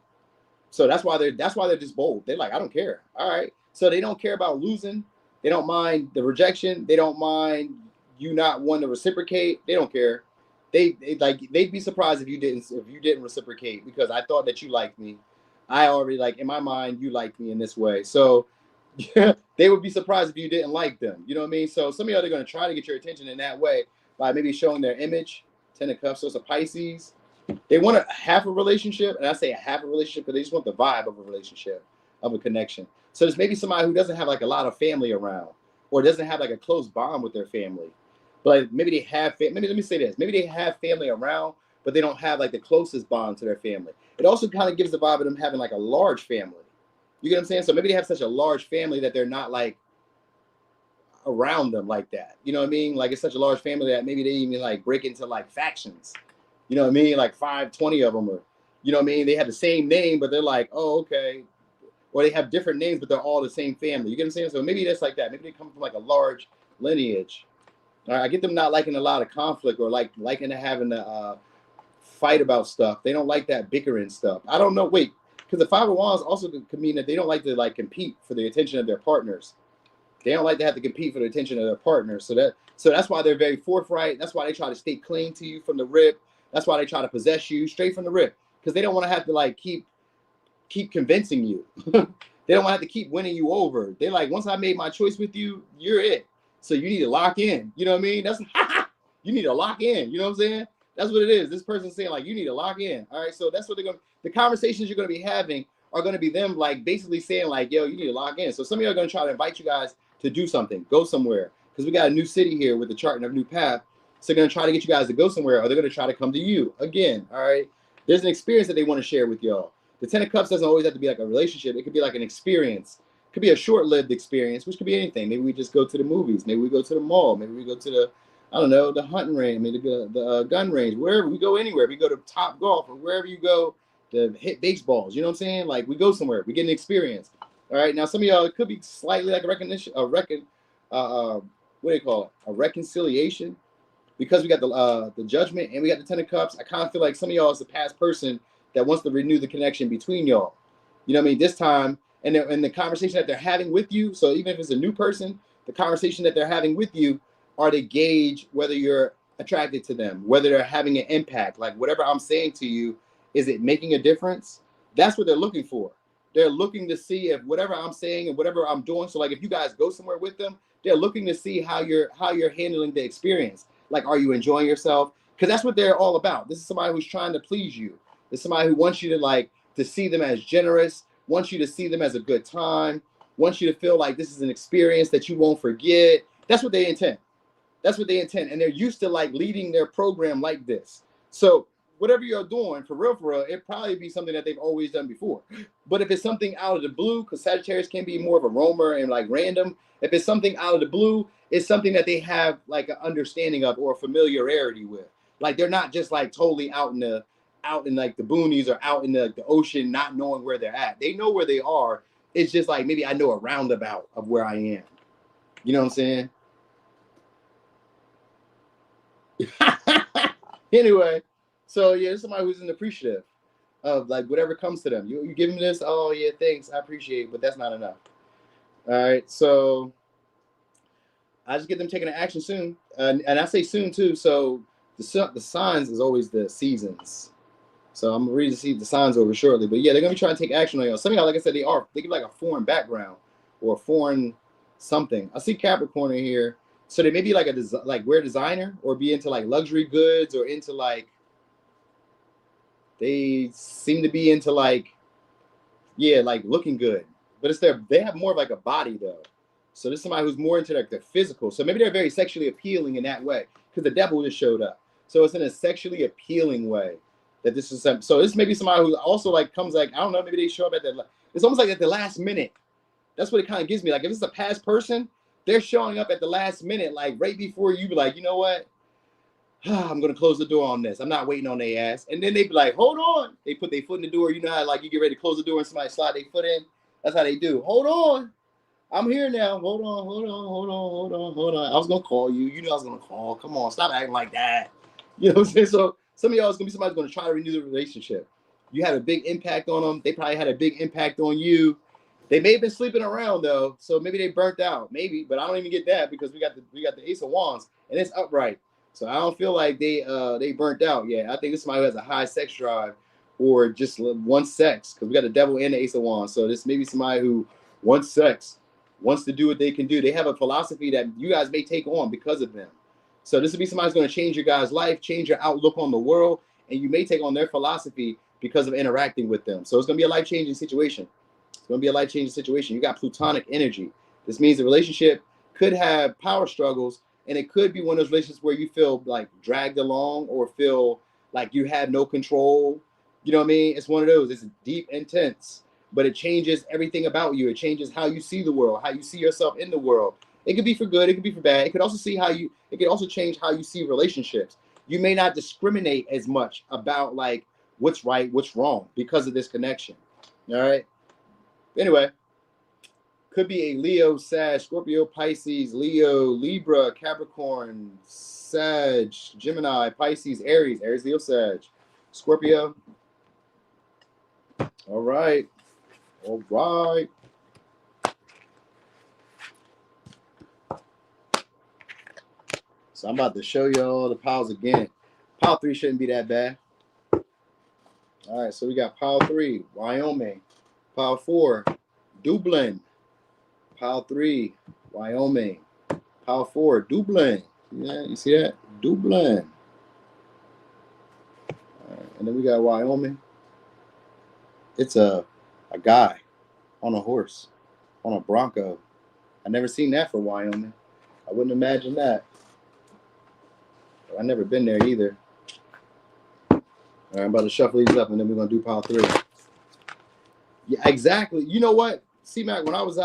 So that's why they're just bold. They're like, I don't care. All right. So they don't care about losing. They don't mind the rejection. They don't mind you not wanting to reciprocate. They don't care. They'd be surprised if you didn't reciprocate, because I thought that you liked me. I already, like, in my mind, you liked me in this way. So they would be surprised if you didn't like them. You know what I mean? So some of y'all are going to try to get your attention in that way by maybe showing their image. Ten of Cups, so it's a Pisces. They want a half a relationship, and I say a half a relationship because they just want the vibe of a relationship, of a connection. So there's maybe somebody who doesn't have like a lot of family around, or doesn't have like a close bond with their family. But maybe they have, maybe let me say this, maybe they have family around, but they don't have like the closest bond to their family. It also kind of gives the vibe of them having like a large family. You get what I'm saying? So maybe they have such a large family that they're not like around them like that. You know what I mean? Like it's such a large family that maybe they even like break into like factions. You know what I mean? Like 20 of them, or, you know what I mean? They have the same name, but they're like, oh, okay. Or they have different names, but they're all the same family. You get what I'm saying? So maybe that's like that. Maybe they come from like a large lineage. All right, I get them not liking a lot of conflict, or like liking to having to fight about stuff. They don't like that bickering stuff. I don't know. Wait, because the Five of Wands also could mean that they don't like to like compete for the attention of their partners. They don't like to have to compete for the attention of their partners. So that's why they're very forthright. That's why they try to stay clean to you from the rip. That's why they try to possess you straight from the rip, because they don't want to have to like keep convincing you. They don't want to have to keep winning you over. They're like, once I made my choice with you, you're it. So you need to lock in. You know what I mean? That's you need to lock in. You know what I'm saying? That's what it is. This person's saying like, you need to lock in. All right. So that's what the conversations you're going to be having are going to be them like basically saying like, yo, you need to lock in. So some of you are going to try to invite you guys to do something, go somewhere, because we got a new city here with the chart and a new path. So they're going to try to get you guys to go somewhere, or they're going to try to come to you again. All right. There's an experience that they want to share with y'all. The Ten of Cups doesn't always have to be like a relationship. It could be like an experience. It could be a short-lived experience, which could be anything. Maybe we just go to the movies. Maybe we go to the mall. Maybe we go to the, I don't know, the hunting range, maybe the gun range, wherever. We go anywhere. We go to Top Golf, or wherever you go to hit baseballs. You know what I'm saying? Like we go somewhere. We get an experience. All right. Now some of y'all, it could be slightly like a what do you call it? A reconciliation. Because we got the Judgment and we got the Ten of Cups. I kind of feel like some of y'all is the past person that wants to renew the connection between y'all. You know what I mean? This time, and the conversation that they're having with you. So even if it's a new person, the conversation that they're having with you are to gauge whether you're attracted to them, whether they're having an impact. Like whatever I'm saying to you, is it making a difference? That's what they're looking for. They're looking to see if whatever I'm saying and whatever I'm doing. So like if you guys go somewhere with them, they're looking to see how you're handling the experience. Like, are you enjoying yourself? Because that's what they're all about. This is somebody who's trying to please you. This is somebody who wants you to like to see them as generous, wants you to see them as a good time, wants you to feel like this is an experience that you won't forget. That's what they intend. That's what they intend. And they're used to like leading their program like this. So whatever you're doing, for real, it'd probably be something that they've always done before. But if it's something out of the blue, because Sagittarius can be more of a roamer and like random, if it's something out of the blue, it's something that they have like an understanding of or a familiarity with. Like they're not just like totally out in like the boonies or out in the ocean, not knowing where they're at. They know where they are. It's just like maybe I know a roundabout of where I am. You know what I'm saying? Anyway, so yeah, it's somebody who's appreciative of like whatever comes to them. You give them this, oh yeah, thanks, I appreciate it, but that's not enough. All right, so I just get them taking an action soon, and I say soon too. So the signs is always the seasons. So I'm ready to see the signs over shortly. But yeah, they're gonna be trying to take action on y'all. Some of y'all, like I said, they give like a foreign background or a foreign something. I see Capricorn in here, so they may be like like wear designer or be into like luxury goods or into like they seem to be into like like looking good. But they have more of like a body though. So this is somebody who's more into like the physical. So maybe they're very sexually appealing in that way because the devil just showed up. So it's in a sexually appealing way that this is some. So this may be somebody who also like comes like, I don't know, maybe they show up at it's almost like at the last minute. That's what it kind of gives me. Like if it's a past person, they're showing up at the last minute, like right before you be like, you know what? I'm gonna close the door on this. I'm not waiting on their ass. And then they be like, hold on. They put their foot in the door. You know how like you get ready to close the door and somebody slide their foot in? That's how they do. Hold on. I'm here now. Hold on. I was gonna call you. You know I was gonna call. Come on, stop acting like that. You know what I'm saying? So Some of y'all is gonna be somebody's gonna try to renew the relationship. You had a big impact on them. They probably had a big impact on you. They may have been sleeping around though, so maybe they burnt out. Maybe, but I don't even get that because we got the Ace of Wands and it's upright. So I don't feel like they burnt out. Yeah, I think this is somebody who has a high sex drive or just one sex because we got the Devil and the Ace of Wands. So this may be somebody who wants sex, wants to do what they can do. They have a philosophy that you guys may take on because of them. So this would be somebody who's going to change your guys' life, change your outlook on the world, and you may take on their philosophy because of interacting with them. So it's going to be a life-changing situation. It's going to be a life-changing situation. You got plutonic energy. This means the relationship could have power struggles, and it could be one of those relationships where you feel like dragged along or feel like you have no control. You know what I mean? It's one of those. It's deep, intense, but it changes everything about you. It changes how you see the world, how you see yourself in the world. It could be for good. It could be for bad. It could also it could also change how you see relationships. You may not discriminate as much about like what's right, what's wrong because of this connection. All right. Anyway, could be a Leo, Sag, Scorpio, Pisces, Leo, Libra, Capricorn, Sag, Gemini, Pisces, Aries, Leo, Sag, Scorpio. All right. All right. So I'm about to show y'all the piles again. Pile 3 shouldn't be that bad. All right, so we got pile 3, Wyoming. Pile 4, Dublin. Pile 3, Wyoming. Pile 4, Dublin. Yeah, you see that? Dublin. All right, and then we got Wyoming. It's a guy on a horse, on a Bronco. I never seen that for Wyoming. I wouldn't imagine that. I've never been there either. All right, I'm about to shuffle these up, and then we're gonna do pile 3. Yeah, exactly. You know what, C-Mac? When I was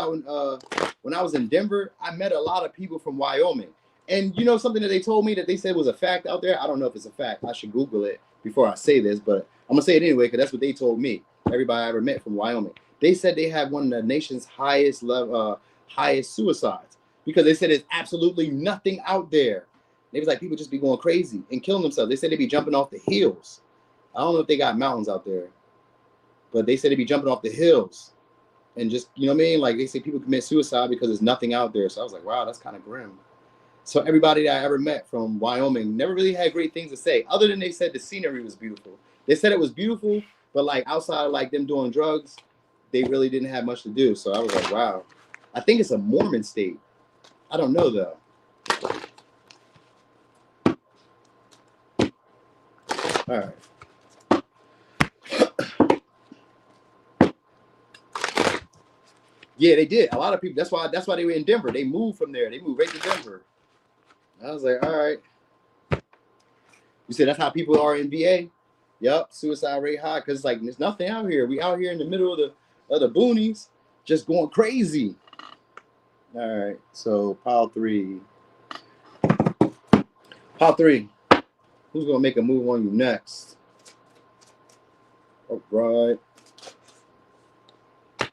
in Denver, I met a lot of people from Wyoming, and you know something that they told me that they said was a fact out there. I don't know if it's a fact. I should Google it before I say this, but I'm gonna say it anyway because that's what they told me. Everybody I ever met from Wyoming, they said they have one of the nation's highest suicides because they said there's absolutely nothing out there. They was like, people just be going crazy and killing themselves. They said they be jumping off the hills. I don't know if they got mountains out there, but they said they be jumping off the hills and just, you know what I mean? Like they say people commit suicide because there's nothing out there. So I was like, wow, that's kind of grim. So everybody that I ever met from Wyoming never really had great things to say, other than they said the scenery was beautiful. They said it was beautiful, but like outside of like them doing drugs, they really didn't have much to do. So I was like, wow. I think it's a Mormon state. I don't know though. All right. Yeah, they did. A lot of people. That's why they were in Denver. They moved from there. They moved right to Denver. I was like, all right. You said that's how people are in VA. Yep, suicide rate high because it's like there's nothing out here. We out here in the middle of the boonies, just going crazy. All right. So pile 3. Pile 3. Who's gonna make a move on you next? All right.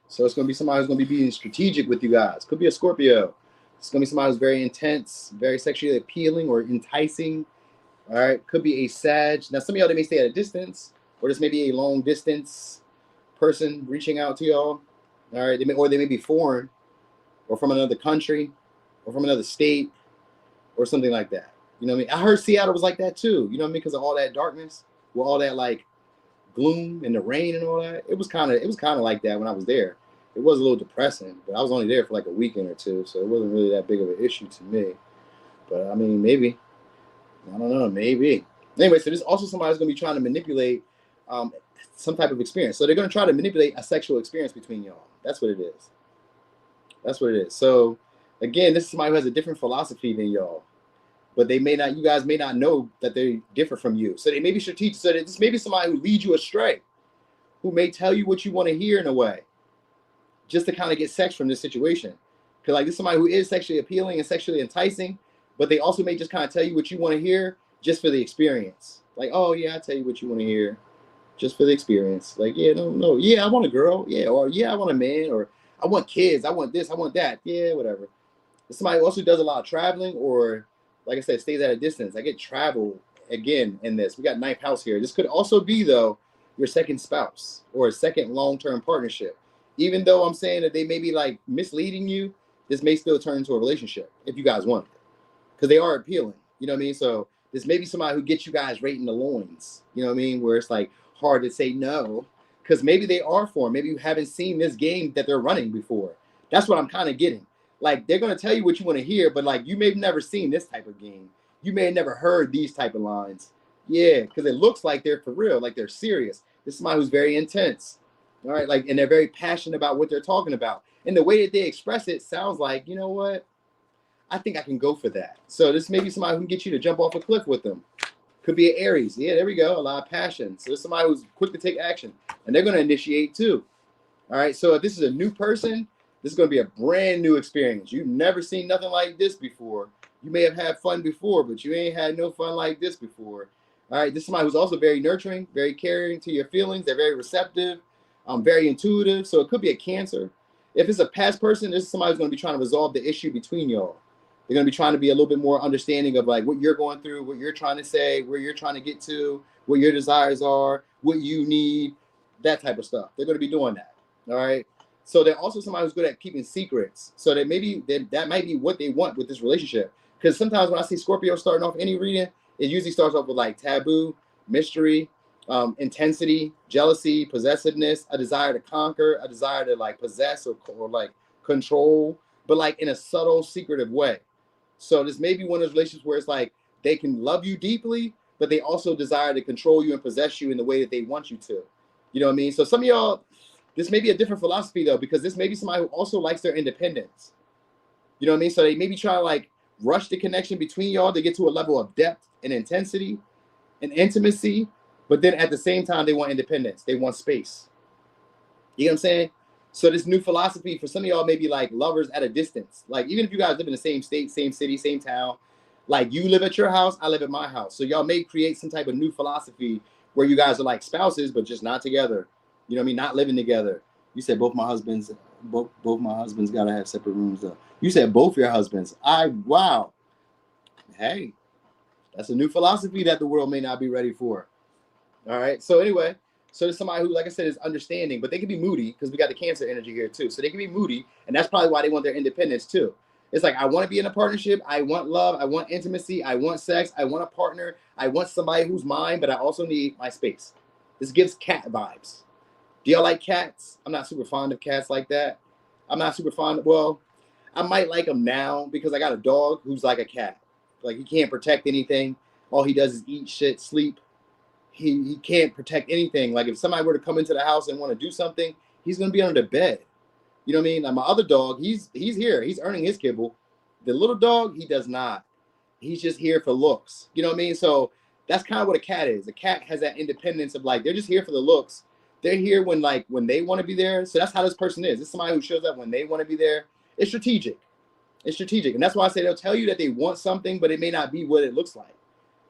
So it's going to be somebody who's going to be being strategic with you guys. Could be a Scorpio. It's going to be somebody who's very intense, very sexually appealing or enticing. All right. Could be a Sag. Now, some of y'all, they may stay at a distance, or this may be a long distance person reaching out to y'all. All right. They may be foreign or from another country or from another state or something like that. You know what I mean? I heard Seattle was like that too. You know what I mean? Because of all that darkness, with all that like gloom and the rain and all that. It was kind of like that when I was there. It was a little depressing, but I was only there for like a weekend or two, so it wasn't really that big of an issue to me. But I mean, maybe. I don't know, maybe. Anyway, so this also somebody's going to be trying to manipulate some type of experience. So they're going to try to manipulate a sexual experience between y'all. That's what it is. That's what it is. So again, this is somebody who has a different philosophy than y'all. But you guys may not know that they differ from you. So they may be strategic. So this may be somebody who leads you astray, who may tell you what you want to hear in a way, just to kind of get sex from this situation. Because like this is somebody who is sexually appealing and sexually enticing, but they also may just kind of tell you what you want to hear just for the experience. Like, oh yeah, I'll tell you what you want to hear just for the experience. Like, yeah, no, yeah, I want a girl. Yeah, or yeah, I want a man, or I want kids. I want this, I want that. Yeah, whatever. Somebody who also does a lot of traveling or, like I said, stays at a distance. I get travel again in this. We got ninth house here. This could also be, though, your second spouse or a second long-term partnership. Even though I'm saying that they may be like misleading you, this may still turn into a relationship if you guys want it, because they are appealing. You know what I mean? So this may be somebody who gets you guys right in the loins. You know what I mean? Where it's like hard to say no, because maybe they are for them. Maybe you haven't seen this game that they're running before. That's what I'm kind of getting. Like, they're going to tell you what you want to hear, but like, you may have never seen this type of game. You may have never heard these type of lines. Yeah, because it looks like they're for real, like they're serious. This is somebody who's very intense. All right, like, and they're very passionate about what they're talking about. And the way that they express it sounds like, you know what? I think I can go for that. So this may be somebody who can get you to jump off a cliff with them. Could be an Aries. Yeah, there we go. A lot of passion. So there's somebody who's quick to take action. And they're going to initiate too. All right, so if this is a new person, this is going to be a brand new experience. You've never seen nothing like this before. You may have had fun before, but you ain't had no fun like this before. All right, this is somebody who's also very nurturing, very caring to your feelings. They're very receptive, very intuitive. So it could be a Cancer. If it's a past person, this is somebody who's going to be trying to resolve the issue between y'all. They're going to be trying to be a little bit more understanding of like what you're going through, what you're trying to say, where you're trying to get to, what your desires are, what you need, that type of stuff. They're going to be doing that. All right. So they're also somebody who's good at keeping secrets. So that maybe that might be what they want with this relationship. Because sometimes when I see Scorpio starting off any reading, it usually starts off with like taboo, mystery, intensity, jealousy, possessiveness, a desire to conquer, a desire to like possess or like control, but like in a subtle, secretive way. So this may be one of those relationships where it's like they can love you deeply, but they also desire to control you and possess you in the way that they want you to. You know what I mean? So some of y'all, this may be a different philosophy though, because this may be somebody who also likes their independence. You know what I mean? So they may be trying to like rush the connection between y'all to get to a level of depth and intensity and intimacy, but then at the same time, they want independence. They want space. You know what I'm saying? So this new philosophy for some of y'all may be like lovers at a distance. Like even if you guys live in the same state, same city, same town, like you live at your house, I live at my house. So y'all may create some type of new philosophy where you guys are like spouses, but just not together. You know what I mean? Not living together. You said both my husbands got to have separate rooms though. You said both your husbands. Wow. Hey, that's a new philosophy that the world may not be ready for. All right. So anyway, so there's somebody who, like I said, is understanding, but they can be moody because we got the Cancer energy here too. So they can be moody, and that's probably why they want their independence too. It's like, I want to be in a partnership. I want love. I want intimacy. I want sex. I want a partner. I want somebody who's mine, but I also need my space. This gives cat vibes. Do y'all like cats? I'm not super fond of cats like that. I'm not super fond of, well, I might like them now because I got a dog who's like a cat. Like, he can't protect anything. All he does is eat, shit, sleep. He can't protect anything. Like, if somebody were to come into the house and want to do something, he's going to be under the bed. You know what I mean? Like, my other dog, he's here. He's earning his kibble. The little dog, he does not. He's just here for looks. You know what I mean? So that's kind of what a cat is. A cat has that independence of like, they're just here for the looks. They're here when they want to be there. So that's how this person is. It's somebody who shows up when they want to be there. It's strategic. It's strategic. And that's why I say they'll tell you that they want something, but it may not be what it looks like.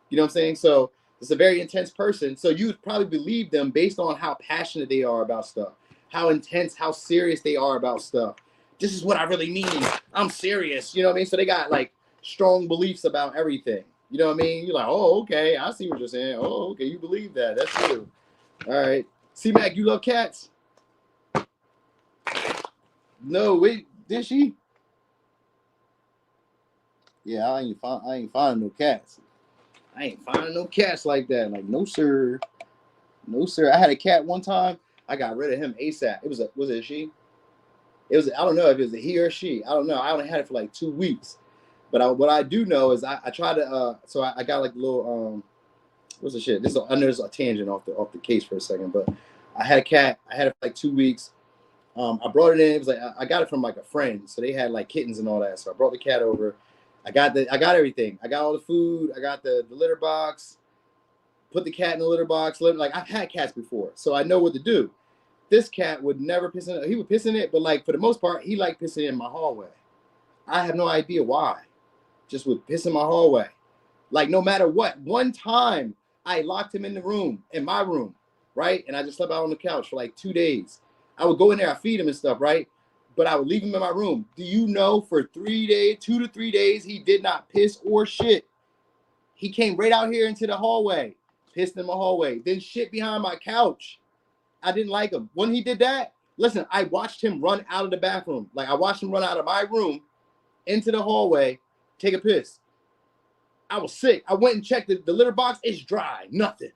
You know what I'm saying? So it's a very intense person. So you would probably believe them based on how passionate they are about stuff, how intense, how serious they are about stuff. This is what I really mean. I'm serious. You know what I mean? So they got like strong beliefs about everything. You know what I mean? You're like, oh, okay. I see what you're saying. Oh, okay. You believe that. That's true. All right. C-Mac, you love cats? No, wait. Did she? Yeah, I ain't finding no cats. I ain't finding no cats like that. Like, no, sir. No, sir. I had a cat one time. I got rid of him ASAP. Was it a she? I don't know if it was a he or she. I don't know. I only had it for like 2 weeks. But what I do know is I tried to, so I got like a little, what's the shit? I know there's a tangent off the case for a second, but I had a cat. I had it for like 2 weeks. I brought it in. It was like, I got it from like a friend. So they had like kittens and all that. So I brought the cat over. I got everything. I got all the food. I got the litter box. Put the cat in the litter box. Like, I've had cats before, so I know what to do. This cat would never piss in it. He would piss in it, but like for the most part, he liked pissing in my hallway. I have no idea why. Just would piss in my hallway. Like, no matter what. One time I locked him in the room, in my room, right? And I just slept out on the couch for like 2 days. I would go in there, I feed him and stuff, right? But I would leave him in my room. Do you know for 3 days, 2 to 3 days, he did not piss or shit. He came right out here into the hallway, pissed in my hallway, then shit behind my couch. I didn't like him. When he did that, listen, I watched him run out of the bathroom. Like, I watched him run out of my room into the hallway, take a piss. I was sick. I went and checked the litter box. It's dry. Nothing.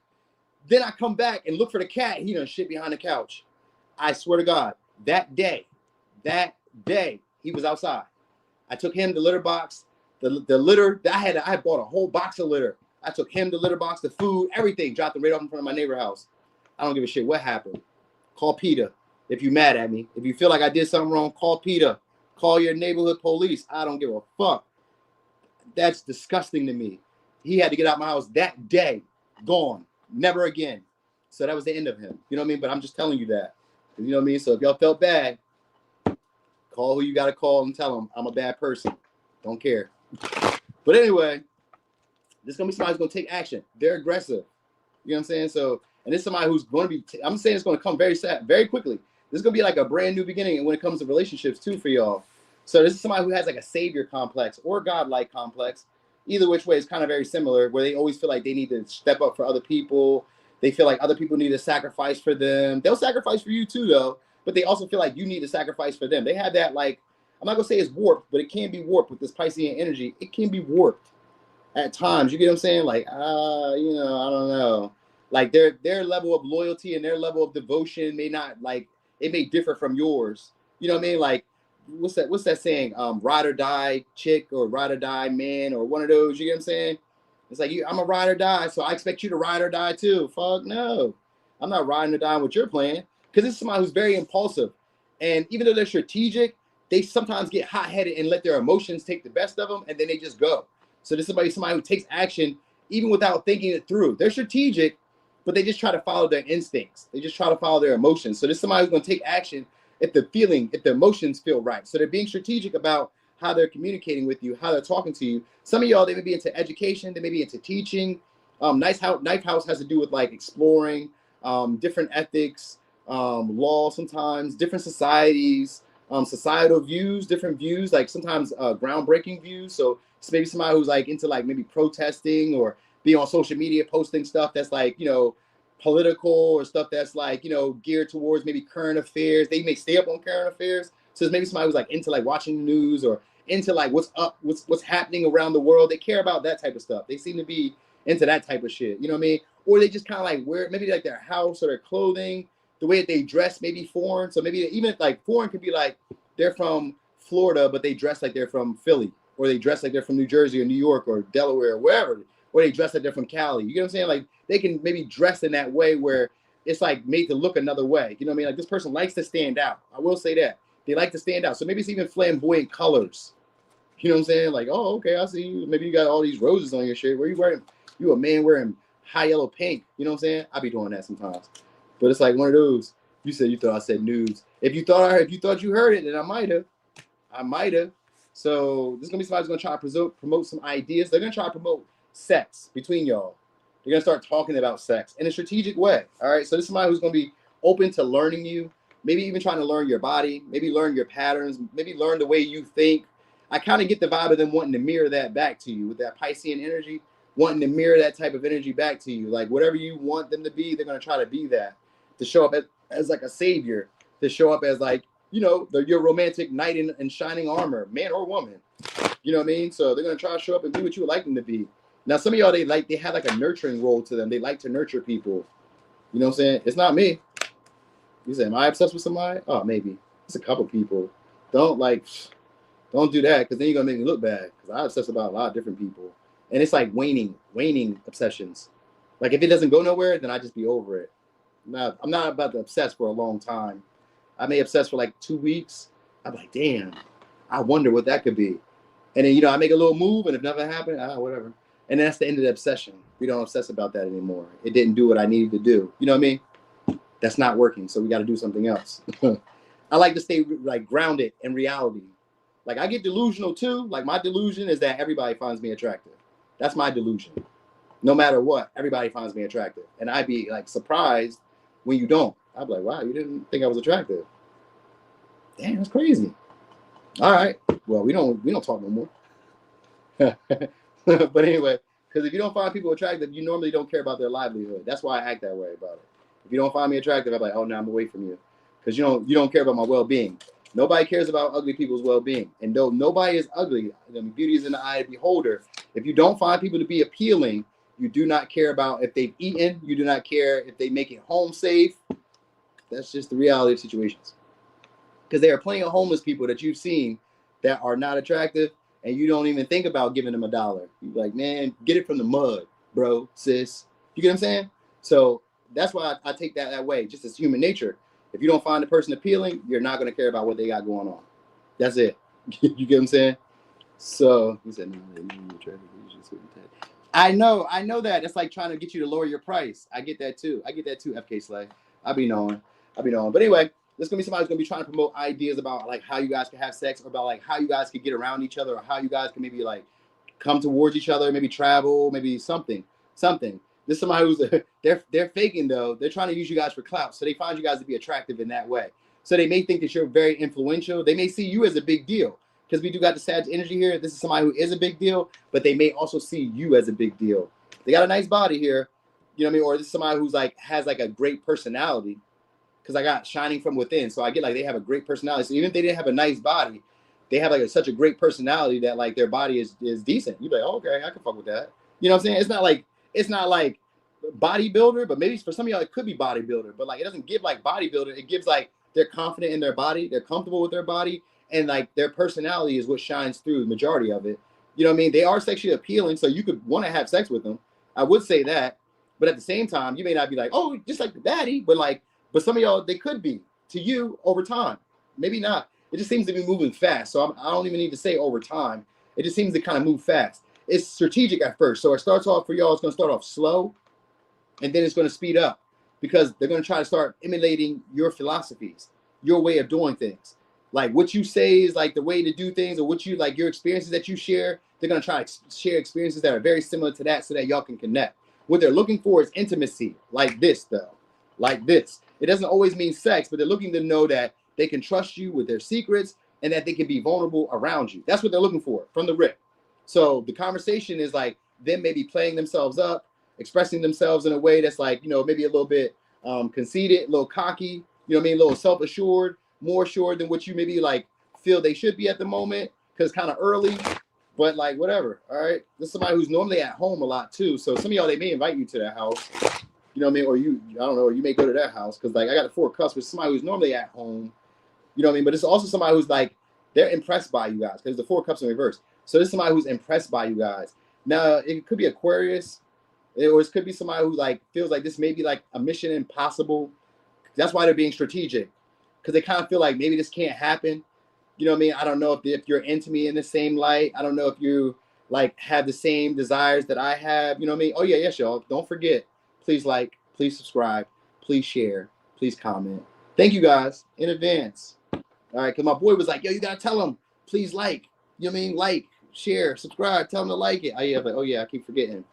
Then I come back and look for the cat. He done shit behind the couch. I swear to God, that day, he was outside. I took him the litter box, the litter. I had bought a whole box of litter. I took him the litter box, the food, everything, dropped it right off in front of my neighbor house. I don't give a shit what happened. Call PETA if you mad at me. If you feel like I did something wrong, call PETA. Call your neighborhood police. I don't give a fuck. That's disgusting to me. He had to get out of my house that day. Gone. Never again. So that was the end of him. You know what I mean? But I'm just telling you that. You know what I mean? So if y'all felt bad, call who you got to call and tell them I'm a bad person. Don't care. But anyway, this is going to be somebody who's going to take action. They're aggressive. You know what I'm saying? So, and this is somebody who's going to be, I'm saying it's going to come very quickly. This is going to be like a brand new beginning. And when it comes to relationships too for y'all. So this is somebody who has like a savior complex or godlike complex. Either which way is kind of very similar, where they always feel like they need to step up for other people. They feel like other people need to sacrifice for them. They'll sacrifice for you too, though. But they also feel like you need to sacrifice for them. They have that, like, I'm not going to say it's warped, but it can be warped with this Piscean energy. It can be warped at times. You get what I'm saying? Like, I don't know. Like their level of loyalty and their level of devotion may not, like, it may differ from yours. You know what I mean? Like, what's that saying? Ride or die chick or ride or die man or one of those. You get what I'm saying? It's like, I'm a ride or die, so I expect you to ride or die too. Fuck no. I'm not riding or dying with your plan, because it's somebody who's very impulsive. And even though they're strategic, they sometimes get hot-headed and let their emotions take the best of them, and then they just go. So this is somebody who takes action even without thinking it through. They're strategic, but they just try to follow their instincts. They just try to follow their emotions. So this is somebody who's going to take action if the emotions feel right. So they're being strategic about how they're communicating with you, how they're talking to you. Some of y'all, they may be into education, they may be into teaching. Knife House has to do with like exploring different ethics, law sometimes, different societies, societal views, different views, like sometimes groundbreaking views. So it's maybe somebody who's like into like maybe protesting or be on social media posting stuff that's like, political or stuff that's like, geared towards maybe current affairs. They may stay up on current affairs. So it's maybe somebody who's like into like watching the news or into like what's happening around the world. They care about that type of stuff. They seem to be into that type of shit. You know what I mean? Or they just kind of like wear maybe like their house or their clothing, the way that they dress may be foreign. So maybe even if like foreign could be like they're from Florida, but they dress like they're from Philly, or they dress like they're from New Jersey or New York or Delaware or wherever, or they dress like they're from Cali. You get what I'm saying? Like they can maybe dress in that way where it's like made to look another way. You know what I mean? Like this person likes to stand out. I will say that. They like to stand out. So maybe it's even flamboyant colors. You know what I'm saying? Like, oh, okay, I see you. Maybe you got all these roses on your shirt. Where you wearing? You a man wearing high yellow pink. You know what I'm saying? I be doing that sometimes. But it's like one of those. You said you thought I said nudes. If you thought you heard it, then I might have. So this is gonna be somebody who's gonna try to promote some ideas. They're gonna try to promote sex between y'all. They're gonna start talking about sex in a strategic way. All right. So this is somebody who's gonna be open to learning you, maybe even trying to learn your body, maybe learn your patterns, maybe learn the way you think. I kind of get the vibe of them wanting to mirror that back to you with that Piscean energy, wanting to mirror that type of energy back to you. Like whatever you want them to be, they're gonna try to be that, to show up as like a savior, to show up as like, your romantic knight in shining armor, man or woman. You know what I mean? So they're gonna try to show up and be what you would like them to be. Now, some of y'all, they have like a nurturing role to them. They like to nurture people. You know what I'm saying? It's not me. You say, am I obsessed with somebody? Oh, maybe. It's a couple people. Don't do that, because then you're gonna make me look bad. Because I obsess about a lot of different people, and it's like waning obsessions. Like if it doesn't go nowhere, then I just be over it. I'm not about to obsess for a long time. I may obsess for like 2 weeks. I'm like, damn, I wonder what that could be. And then I make a little move, and if nothing happened, whatever. And that's the end of the obsession. We don't obsess about that anymore. It didn't do what I needed to do. You know what I mean? That's not working, so we got to do something else. I like to stay like grounded in reality. Like I get delusional too. Like my delusion is that everybody finds me attractive. That's my delusion. No matter what, everybody finds me attractive. And I'd be like surprised when you don't. I'd be like, wow, you didn't think I was attractive. Damn, that's crazy. All right. Well, we don't talk no more. But anyway, Because if you don't find people attractive, you normally don't care about their livelihood. That's why I act that way about it. If you don't find me attractive, I'm like, oh, no, I'm away from you. Because you don't care about my well-being. Nobody cares about ugly people's well-being. And though nobody is ugly, beauty is in the eye of the beholder. If you don't find people to be appealing, you do not care about if they've eaten. You do not care if they make it home safe. That's just the reality of situations. Because there are plenty of homeless people that you've seen that are not attractive, and you don't even think about giving them $1. You're like, man, get it from the mud, bro, sis. You get what I'm saying? So that's why I take that way, just as human nature. If you don't find the person appealing, you're not going to care about what they got going on. That's it. You get what I'm saying? So he said, no, I know that. It's like trying to get you to lower your price. I get that too, FK Slay. I be knowing. But anyway, there's gonna be somebody who's gonna be trying to promote ideas about like how you guys can have sex, or about like how you guys can get around each other, or how you guys can maybe like come towards each other, maybe travel, maybe something. This is somebody who's they're faking though. They're trying to use you guys for clout, so they find you guys to be attractive in that way. So they may think that you're very influential. They may see you as a big deal. Because we do got the Sag energy here. This is somebody who is a big deal, but they may also see you as a big deal. They got a nice body here, you know what I mean? Or this is somebody who's like has like a great personality. Because I got shining from within, so I get like they have a great personality. So even if they didn't have a nice body, they have like such a great personality that like their body is decent. You're like, oh, okay, I can fuck with that. You know what I'm saying? It's not like bodybuilder, but maybe for some of y'all it could be bodybuilder. But like it doesn't give like bodybuilder. It gives like they're confident in their body, they're comfortable with their body. And like their personality is what shines through the majority of it. You know what I mean? They are sexually appealing, so you could want to have sex with them. I would say that. But at the same time, you may not be like, oh, just like the baddie. But some of y'all, they could be to you over time. Maybe not. It just seems to be moving fast. So I don't even need to say over time. It just seems to kind of move fast. It's strategic at first. So it starts off for y'all, it's going to start off slow. And then it's going to speed up. Because they're going to try to start emulating your philosophies, your way of doing things. Like what you say is like the way to do things, or what you like your experiences that you share. They're gonna try to share experiences that are very similar to that, so that y'all can connect. What they're looking for is intimacy, like this though, like this. It doesn't always mean sex, but they're looking to know that they can trust you with their secrets and that they can be vulnerable around you. That's what they're looking for from the rip. So the conversation is like them maybe playing themselves up, expressing themselves in a way that's like, you know, maybe a little bit conceited, a little cocky, you know what I mean, a little self-assured. More assured than what you maybe like feel they should be at the moment, because kind of early, but like whatever. All right, this is somebody who's normally at home a lot too. So some of y'all, they may invite you to their house, you know what I mean, or I don't know, or you may go to their house, because like I got the 4 cups with somebody who's normally at home, you know what I mean. But it's also somebody who's like they're impressed by you guys, because the 4 cups in reverse. So this is somebody who's impressed by you guys. Now it could be Aquarius, or it could be somebody who like feels like this may be like a mission impossible. That's why they're being strategic. Because they kind of feel like maybe this can't happen. You know what I mean? I don't know if you're into me in the same light. I don't know if you like have the same desires that I have. You know what I mean? Oh, yeah, yes, y'all. Don't forget. Please like, please subscribe, please share, please comment. Thank you guys in advance. All right, because my boy was like, yo, you got to tell him, please like. You know what I mean? Like, share, subscribe, tell him to like it. Oh, yeah, I keep forgetting.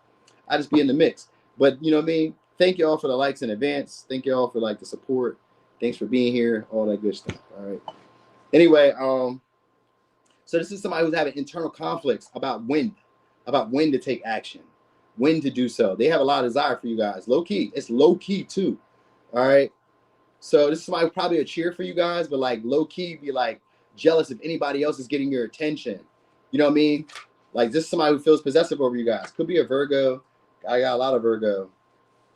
I just be in the mix. But, you know what I mean? Thank y'all for the likes in advance. Thank y'all for like the support. Thanks for being here, all that good stuff. All right. Anyway, so this is somebody who's having internal conflicts about when to take action, when to do so. They have a lot of desire for you guys. Low key. It's low key too. All right. So this is somebody who's probably a cheer for you guys, but like low key be like jealous if anybody else is getting your attention. You know what I mean? Like this is somebody who feels possessive over you guys. Could be a Virgo. I got a lot of Virgo.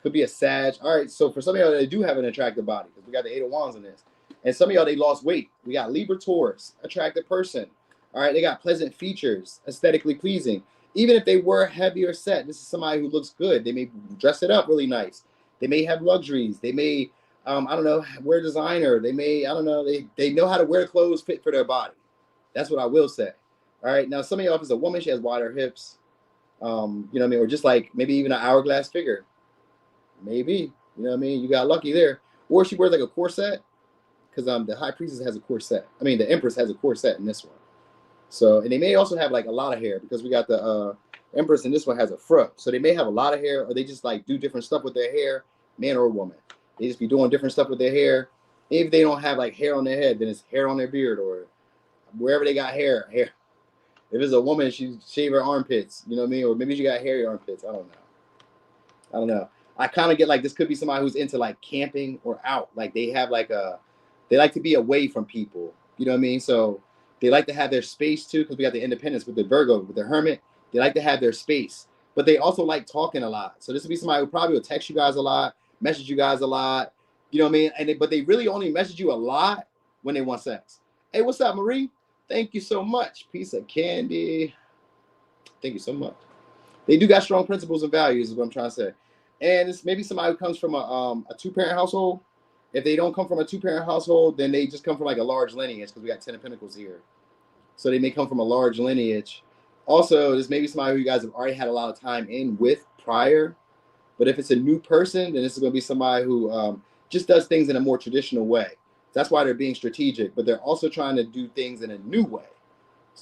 Could be a Sag. All right, so for some of y'all, they do have an attractive body, because we got the 8 of Wands in this. And some of y'all, they lost weight. We got Libra, Taurus, attractive person. All right, they got pleasant features, aesthetically pleasing. Even if they were heavy or set, this is somebody who looks good. They may dress it up really nice. They may have luxuries. They may, I don't know, wear designer. They may, I don't know, they know how to wear clothes fit for their body. That's what I will say. All right, now some of y'all, if it's a woman, she has wider hips, you know what I mean, or just like maybe even an hourglass figure. Maybe, you know what I mean? You got lucky there. Or she wears like a corset, because the High Priestess has a corset. I mean, the Empress has a corset in this one. So, and they may also have like a lot of hair, because we got the Empress in this one has a fro. So they may have a lot of hair, or they just like do different stuff with their hair, man or woman. They just be doing different stuff with their hair. If they don't have like hair on their head, then it's hair on their beard, or wherever they got hair. If it's a woman, she shave her armpits. You know what I mean? Or maybe she got hairy armpits. I don't know. I don't know. I kind of get like this could be somebody who's into like camping or out. Like they have like they like to be away from people. You know what I mean? So they like to have their space too, because we got the independence with the Virgo, with the Hermit. They like to have their space, but they also like talking a lot. So this would be somebody who probably will text you guys a lot, message you guys a lot. You know what I mean? But they really only message you a lot when they want sex. Hey, what's up, Marie? Thank you so much. Piece of candy. Thank you so much. They do got strong principles and values, is what I'm trying to say. And it's maybe somebody who comes from a two-parent household. If they don't come from a two-parent household, then they just come from like a large lineage, because we got 10 of Pentacles here. So they may come from a large lineage. Also, this may be somebody who you guys have already had a lot of time in with prior. But if it's a new person, then this is going to be somebody who just does things in a more traditional way. That's why they're being strategic. But they're also trying to do things in a new way,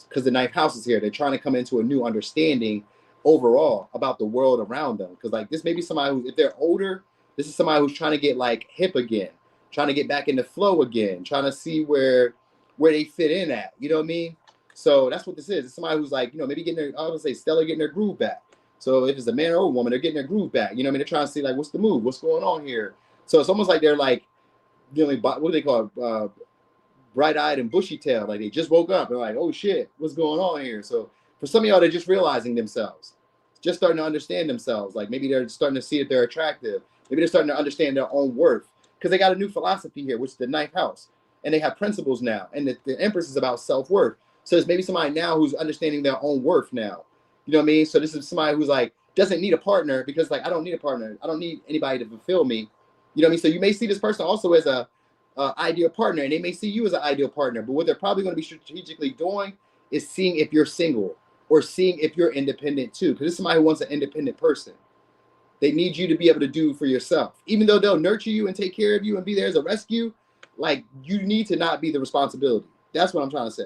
because the ninth house is here. They're trying to come into a new understanding overall about the world around them. Because like this may be somebody who, if they're older, this is somebody who's trying to get like hip again, trying to get back into flow again, trying to see where they fit in at. You know what I mean? So that's what this is. It's somebody who's like, you know, maybe getting their, I would say Stellar getting their groove back. So if it's a man or a woman, they're getting their groove back. You know what I mean? They're trying to see like, what's the move? What's going on here? So it's almost like they're like, you know, what do they call it? Bright-eyed and bushy-tailed. Like they just woke up and like, oh shit, what's going on here? So for some of y'all, they're just realizing themselves, just starting to understand themselves. Like maybe they're starting to see that they're attractive. Maybe they're starting to understand their own worth, because they got a new philosophy here, which is the ninth house. And they have principles now. And the Empress is about self-worth. So there's maybe somebody now who's understanding their own worth now. You know what I mean? So this is somebody who's like, doesn't need a partner, because like, I don't need a partner. I don't need anybody to fulfill me. You know what I mean? So you may see this person also as a ideal partner, and they may see you as an ideal partner. But what they're probably going to be strategically doing is seeing if you're single, or seeing if you're independent too. Because this is somebody who wants an independent person. They need you to be able to do for yourself. Even though they'll nurture you and take care of you and be there as a rescue, like you need to not be the responsibility. That's what I'm trying to say.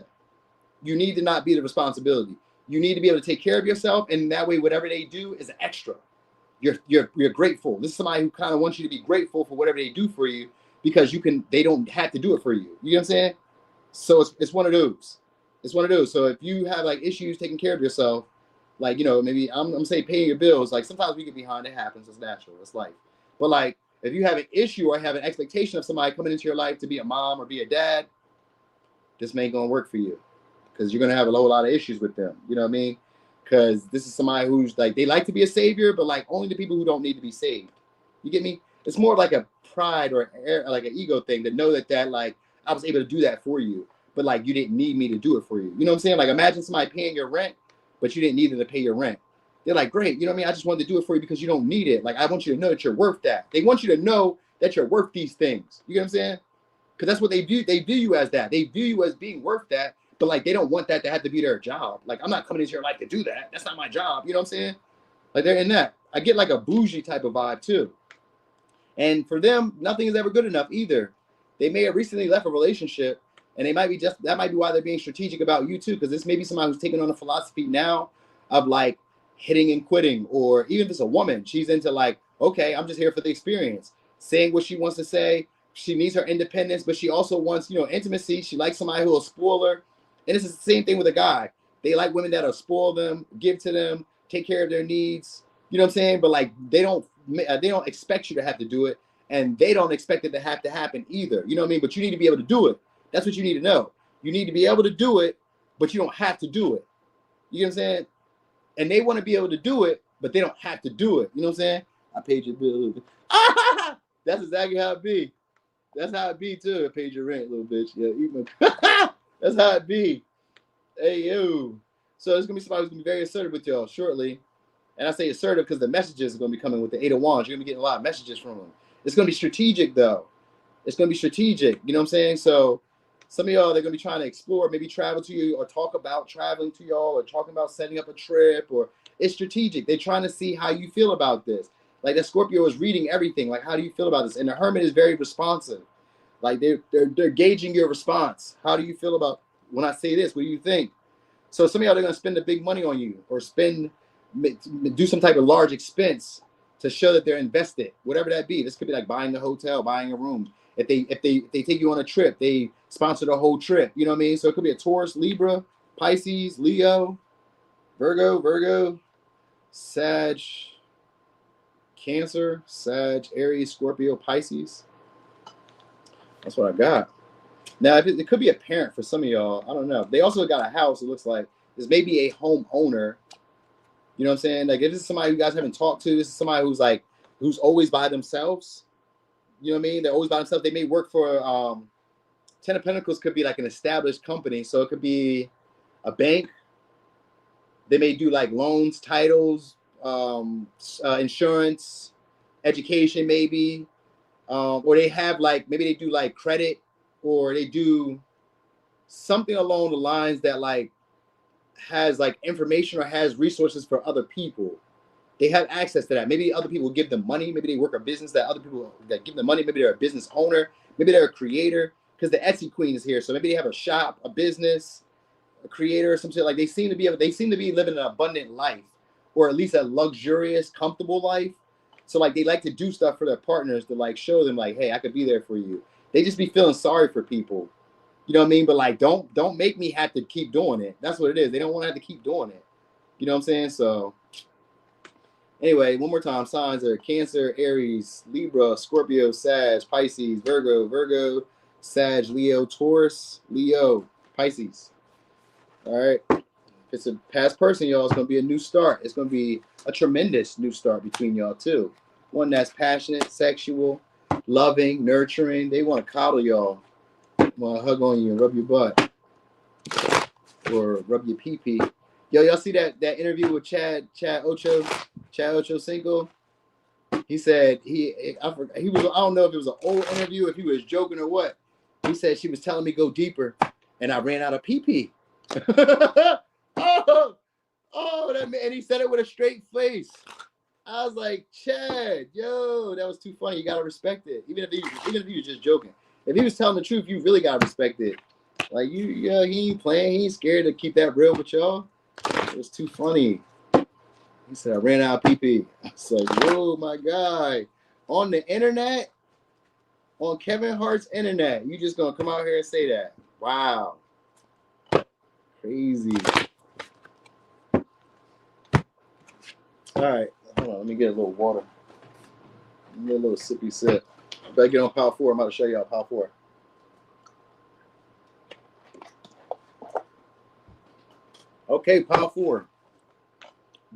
You need to not be the responsibility. You need to be able to take care of yourself, and that way whatever they do is extra. You're grateful. This is somebody who kind of wants you to be grateful for whatever they do for you, because they don't have to do it for you. You know what I'm saying? So it's one of those. It's one of those. So if you have like issues taking care of yourself, like, you know, maybe I'm saying paying your bills, like sometimes we get behind, it happens, it's natural, it's life. But like if you have an issue or have an expectation of somebody coming into your life to be a mom or be a dad, this ain't gonna work for you, because you're gonna have a whole lot of issues with them. You know what I mean? Because this is somebody who's like, they like to be a savior, but like only the people who don't need to be saved. You get me? It's more like a pride or like an ego thing to know that like I was able to do that for you, but like you didn't need me to do it for you. You know what I'm saying? Like imagine somebody paying your rent, but you didn't need them to pay your rent. They're like, great, you know what I mean? I just wanted to do it for you because you don't need it. Like I want you to know that you're worth that. They want you to know that you're worth these things. You know what I'm saying? Because that's what they view. They view you as that. They view you as being worth that, but like they don't want that to have to be their job. Like I'm not coming into your life to do that. That's not my job. You know what I'm saying? Like they're in that. I get like a bougie type of vibe too. And for them, nothing is ever good enough either. They may have recently left a relationship, and they might be that might be why they're being strategic about you too, because this may be somebody who's taking on a philosophy now of like hitting and quitting, or even if it's a woman, she's into like, okay, I'm just here for the experience, saying what she wants to say. She needs her independence, but she also wants, you know, intimacy. She likes somebody who will spoil her. And it's the same thing with a guy. They like women that'll spoil them, give to them, take care of their needs. You know what I'm saying? But like they don't expect you to have to do it, and they don't expect it to have to happen either. You know what I mean? But you need to be able to do it. That's what you need to know. You need to be able to do it, but you don't have to do it. You know what I'm saying? And they want to be able to do it, but they don't have to do it. You know what I'm saying? I paid your bill a little bit. That's exactly how it be. That's how it be too. I paid your rent, little bitch. Yeah, even that's how it be. Hey yo. So it's gonna be somebody who's gonna be very assertive with y'all shortly. And I say assertive because the messages are gonna be coming with the 8 of Wands. You're gonna be getting a lot of messages from them. It's gonna be strategic though. It's gonna be strategic. You know what I'm saying? So some of y'all, they're gonna be trying to explore, maybe travel to you, or talk about traveling to y'all, or talking about setting up a trip, or it's strategic. They're trying to see how you feel about this. Like that Scorpio is reading everything. Like, how do you feel about this? And the Hermit is very responsive. Like they're gauging your response. How do you feel about when I say this? What do you think? So some of y'all, they're gonna spend the big money on you, or do some type of large expense to show that they're invested, whatever that be. This could be like buying a hotel, buying a room. If they take you on a trip, they sponsor the whole trip. You know what I mean? So it could be a Taurus, Libra, Pisces, Leo, Virgo, Sag, Cancer, Sag, Aries, Scorpio, Pisces. That's what I got. Now, if it could be a parent for some of y'all. I don't know. They also got a house. It looks like there's maybe a homeowner. You know what I'm saying? Like, if this is somebody you guys haven't talked to, this is somebody who's always by themselves. You know what I mean? They're always by themselves. They may work for Ten of Pentacles could be like an established company. So it could be a bank. They may do like loans, titles, insurance, education, maybe. Or they have like, maybe they do like credit, or they do something along the lines that like has like information or has resources for other people. They have access to that. Maybe other people give them money. Maybe they work a business that other people that give them money. Maybe they're a business owner. Maybe they're a creator, because the Etsy queen is here. So maybe they have a shop, a business, a creator, or some shit. Like they seem to be living an abundant life, or at least a luxurious, comfortable life. So like they like to do stuff for their partners to like show them like, hey, I could be there for you. They just be feeling sorry for people. You know what I mean? But like, don't make me have to keep doing it. That's what it is. They don't want to have to keep doing it. You know what I'm saying? So anyway, one more time. Signs are Cancer, Aries, Libra, Scorpio, Sag, Pisces, Virgo, Sag, Leo, Taurus, Leo, Pisces. All right. If it's a past person, y'all, it's going to be a new start. It's going to be a tremendous new start between y'all, too. One that's passionate, sexual, loving, nurturing. They want to coddle y'all. Want to hug on you and rub your butt. Or rub your pee-pee. Yo, y'all see that interview with Chad Ochocinco? He said he was, I don't know if it was an old interview, if he was joking or what. He said she was telling me go deeper, and I ran out of pee-pee. And he said it with a straight face. I was like, Chad, yo, that was too funny. You gotta respect it, even if he was just joking. If he was telling the truth, you really gotta respect it. Like he ain't playing. He ain't scared to keep that real with y'all. It was too funny. He said I ran out of pee-pee. I was like, whoa, my guy, on the internet, on Kevin Hart's internet, you just gonna come out here and say that? Wow, crazy. All right, hold on. Let me get a little water. Let me get a little sippy sip. I better get on pile 4. I'm about to show y'all pile 4. Okay, pile 4.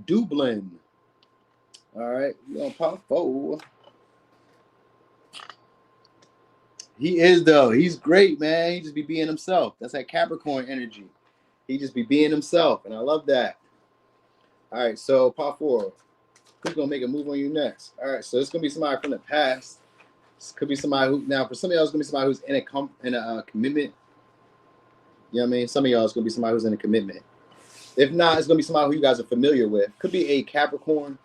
Dublin. All right, we on pile 4. He is, though. He's great, man. He just be being himself. That's that Capricorn energy. He just be being himself, and I love that. All right, so pile 4. Who's going to make a move on you next? All right, so it's going to be somebody from the past. This could be somebody who, now for some of y'all, it's going to be somebody who's in a commitment. You know what I mean? Some of y'all, it's going to be somebody who's in a commitment. If not, it's going to be somebody who you guys are familiar with. Could be a Capricorn.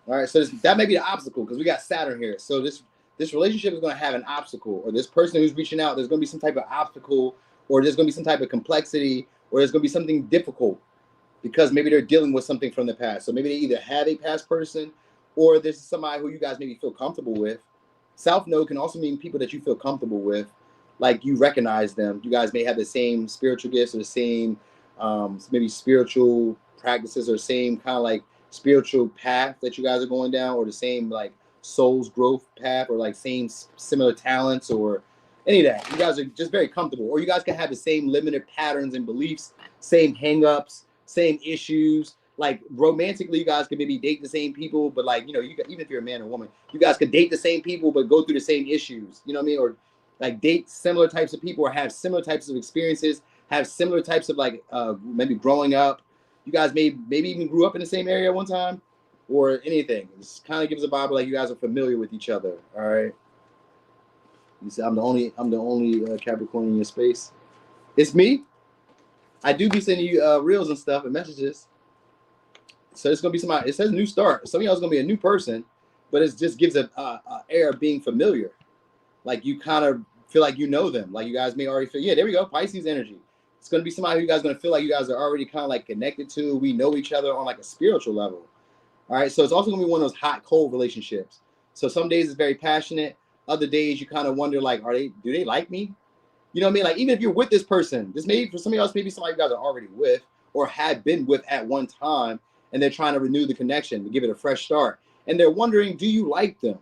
All right, so that may be the obstacle, because we got Saturn here. So this relationship is going to have an obstacle, or this person who's reaching out, there's going to be some type of obstacle, or there's going to be some type of complexity, or there's going to be something difficult, because maybe they're dealing with something from the past. So maybe they either have a past person, or this is somebody who you guys maybe feel comfortable with. South Node can also mean people that you feel comfortable with, like you recognize them. You guys may have the same spiritual gifts, or the same maybe spiritual practices, or same kind of like spiritual path that you guys are going down, or the same like soul's growth path, or like similar talents, or any of that. You guys are just very comfortable, or you guys can have the same limited patterns and beliefs, same hangups, same issues. Like romantically, you guys could maybe date the same people, but like, you know, even if you're a man or woman, you guys could date the same people but go through the same issues. You know what I mean? Or like date similar types of people, or have similar types of experiences, have similar types of like maybe growing up. You guys maybe even grew up in the same area one time, or anything. This kind of gives a vibe like you guys are familiar with each other. All right. You say I'm the only Capricorn in your space. It's me. I do be sending you reels and stuff and messages. So it's gonna be somebody. It says new start. Some of y'all is gonna be a new person, but it just gives a air of being familiar. Like you kind of feel like you know them. Like you guys may already feel. Yeah, there we go. Pisces energy. It's gonna be somebody who you guys are gonna feel like you guys are already kind of like connected to. We know each other on like a spiritual level. All right. So it's also gonna be one of those hot cold relationships. So some days it's very passionate. Other days you kind of wonder like, do they like me? You know what I mean? Like, even if you're with this person, this may, for somebody else, maybe somebody you guys are already with or had been with at one time, and they're trying to renew the connection to give it a fresh start. And they're wondering, do you like them?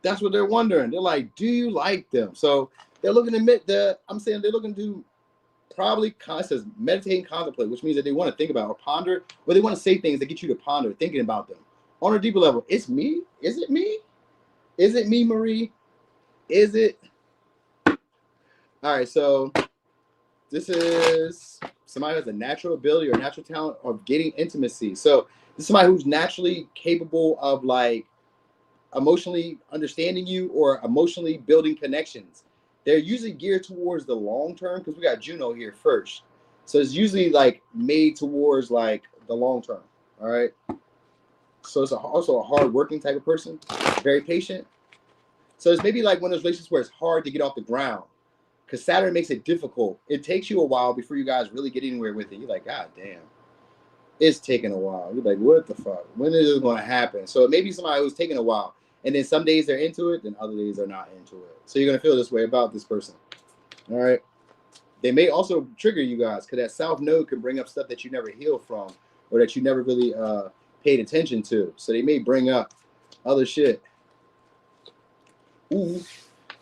That's what they're wondering. They're like, do you like them? So they're looking to admit that, I'm saying they're looking to probably, it says meditate and contemplate, which means that they want to think about or ponder, or they want to say things that get you to ponder, thinking about them on a deeper level. It's me? Is it me? Is it me, Marie? Is it? All right, so this is somebody who has a natural ability or natural talent of getting intimacy. So this is somebody who's naturally capable of like emotionally understanding you or emotionally building connections. They're usually geared towards the long term because we got Juno here first. So it's usually like made towards like the long term. All right. So it's also a hard working type of person, very patient. So it's maybe like one of those relationships where it's hard to get off the ground because Saturn makes it difficult. It takes you a while before you guys really get anywhere with it. You're like, God damn, it's taking a while. You're like, what the fuck? When is this going to happen? So it may be somebody who's taking a while. And then some days they're into it, then other days they're not into it. So you're going to feel this way about this person. All right. They may also trigger you guys because that South Node can bring up stuff that you never healed from or that you never really paid attention to. So they may bring up other shit. Ooh.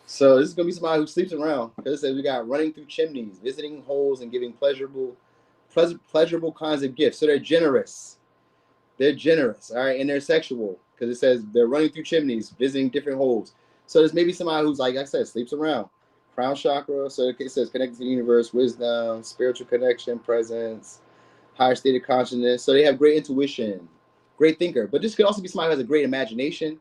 So this is going to be somebody who sleeps around. Because it says we got running through chimneys, visiting holes, and giving pleasurable kinds of gifts. So they're generous. They're generous, all right? And they're sexual because it says they're running through chimneys, visiting different holes. So there's maybe somebody who's, like I said, sleeps around. Crown chakra, so it says connected to the universe, wisdom, spiritual connection, presence, higher state of consciousness. So they have great intuition, great thinker. But this could also be somebody who has a great imagination.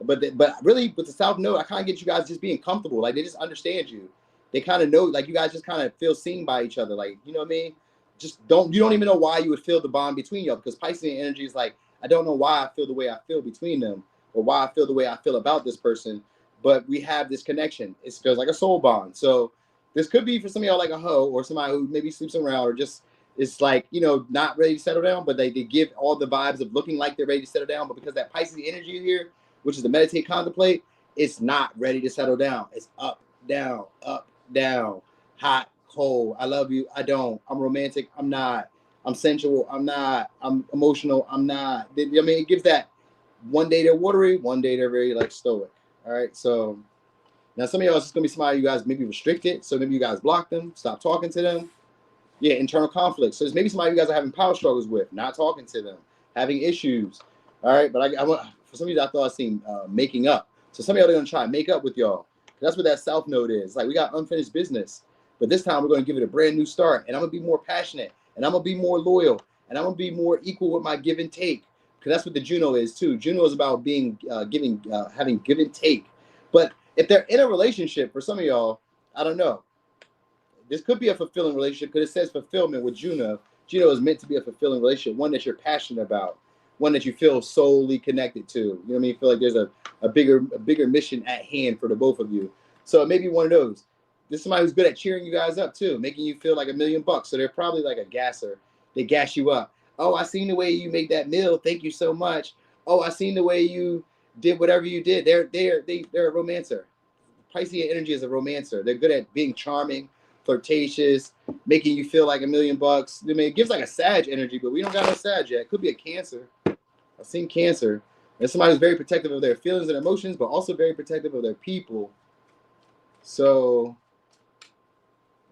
But really, with the South Node, I kind of get you guys just being comfortable. Like, they just understand you. They kind of know, like, you guys just kind of feel seen by each other. Like, you know what I mean? You don't even know why you would feel the bond between y'all, because Piscean energy is like, I don't know why I feel the way I feel between them or why I feel the way I feel about this person, but we have this connection. It feels like a soul bond. So this could be for some of y'all like a hoe or somebody who maybe sleeps around or just is like, you know, not ready to settle down, but they give all the vibes of looking like they're ready to settle down. But because that Pisces energy here, which is the meditate, contemplate, it's not ready to settle down. It's up, down, hot, cold. I love you. I don't. I'm romantic. I'm not. I'm sensual. I'm not. I'm emotional. I'm not. I mean, it gives that one day they're watery, one day they're very like stoic. All right. So now some of y'all, it's going to be somebody you guys maybe restricted. So maybe you guys block them, stop talking to them. Yeah, internal conflict. So it's maybe somebody you guys are having power struggles with, not talking to them, having issues. All right. But I want, for some reason, I thought I seen making up. So some of y'all are going to try and make up with y'all. That's what that South Node is. Like, we got unfinished business. But this time we're going to give it a brand new start. And I'm going to be more passionate. And I'm going to be more loyal. And I'm going to be more equal with my give and take. Because that's what the Juno is too. Juno is about being having give and take. But if they're in a relationship, for some of y'all, I don't know. This could be a fulfilling relationship because it says fulfillment with Juno. Juno is meant to be a fulfilling relationship, one that you're passionate about, one that you feel solely connected to. You know what I mean? Feel like there's a bigger mission at hand for the both of you. So it may be one of those. This is somebody who's good at cheering you guys up too, making you feel like $1,000,000. So they're probably like a gasser. They gas you up. Oh, I seen the way you make that meal. Thank you so much. Oh, I seen the way you did whatever you did. They're a romancer. Piscean energy is a romancer. They're good at being charming, flirtatious, making you feel like $1,000,000. I mean, it gives like a Sag energy, but we don't got no Sag yet. It could be a Cancer. I've seen Cancer. And somebody who's very protective of their feelings and emotions, but also very protective of their people. So,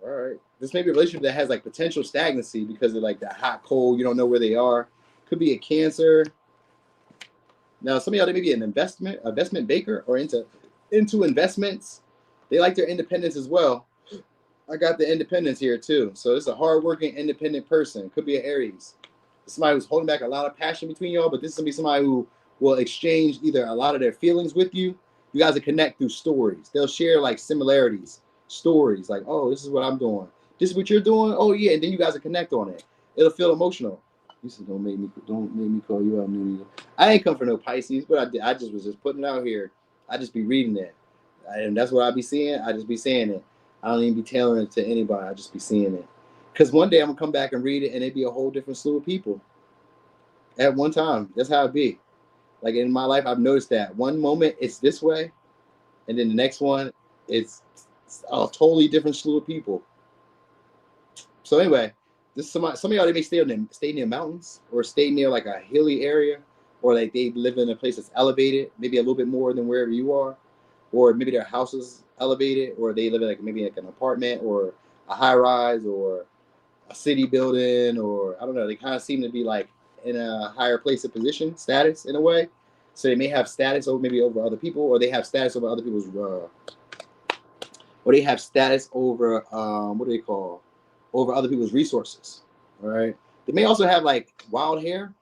all right. This may be a relationship that has like potential stagnancy because of like that hot, cold, you don't know where they are. Could be a Cancer. Now, some of y'all, they may be an investment baker or into investments. They like their independence as well. I got the independence here too. So it's a hardworking, independent person. Could be an Aries. Somebody who's holding back a lot of passion between y'all, but this is gonna be somebody who will exchange either a lot of their feelings with you. You guys will connect through stories. They'll share like similarities, stories like, oh, this is what I'm doing. This is what you're doing. Oh yeah, and then you guys will connect on it. It'll feel emotional. You said don't make me call you out, Nudie. I ain't come for no Pisces, but I did. I just was putting it out here. I just be reading it, and that's what I be seeing. I just be saying it. I don't even be tailoring it to anybody. I just be seeing it. Because one day I'm gonna come back and read it, and it'd be a whole different slew of people at one time. That's how it be. Like in my life, I've noticed that one moment it's this way, and then the next one it's It's a totally different slew of people. So anyway, this is some of y'all, they may stay near mountains or stay near like a hilly area, or like they live in a place that's elevated, maybe a little bit more than wherever you are, or maybe their house is elevated, or they live in like maybe like an apartment or a high rise or a city building, or I don't know. They kind of seem to be like in a higher place of position, status in a way. So they may have status over maybe over other people, or they have status over other people's, or they have status over what do they call, over other people's resources. All right. They may also have like wild hair.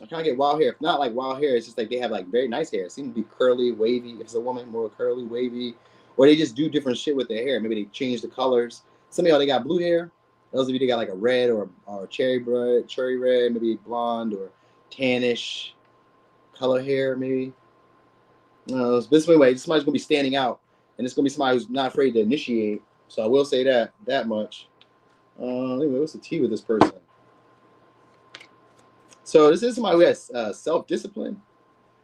I kind of get wild hair. If not like wild hair, it's just like they have like very nice hair. It seems to be curly, wavy. If it's a woman, more curly, wavy, or they just do different shit with their hair. Maybe they change the colors. Some of y'all, they got blue hair. Those of you, they got like a red or cherry red, maybe blonde or tannish color hair, maybe. But this way, somebody's gonna be standing out, and it's gonna be somebody who's not afraid to initiate. So I will say that much. Anyway, what's the T with this person? So this is somebody who has self-discipline.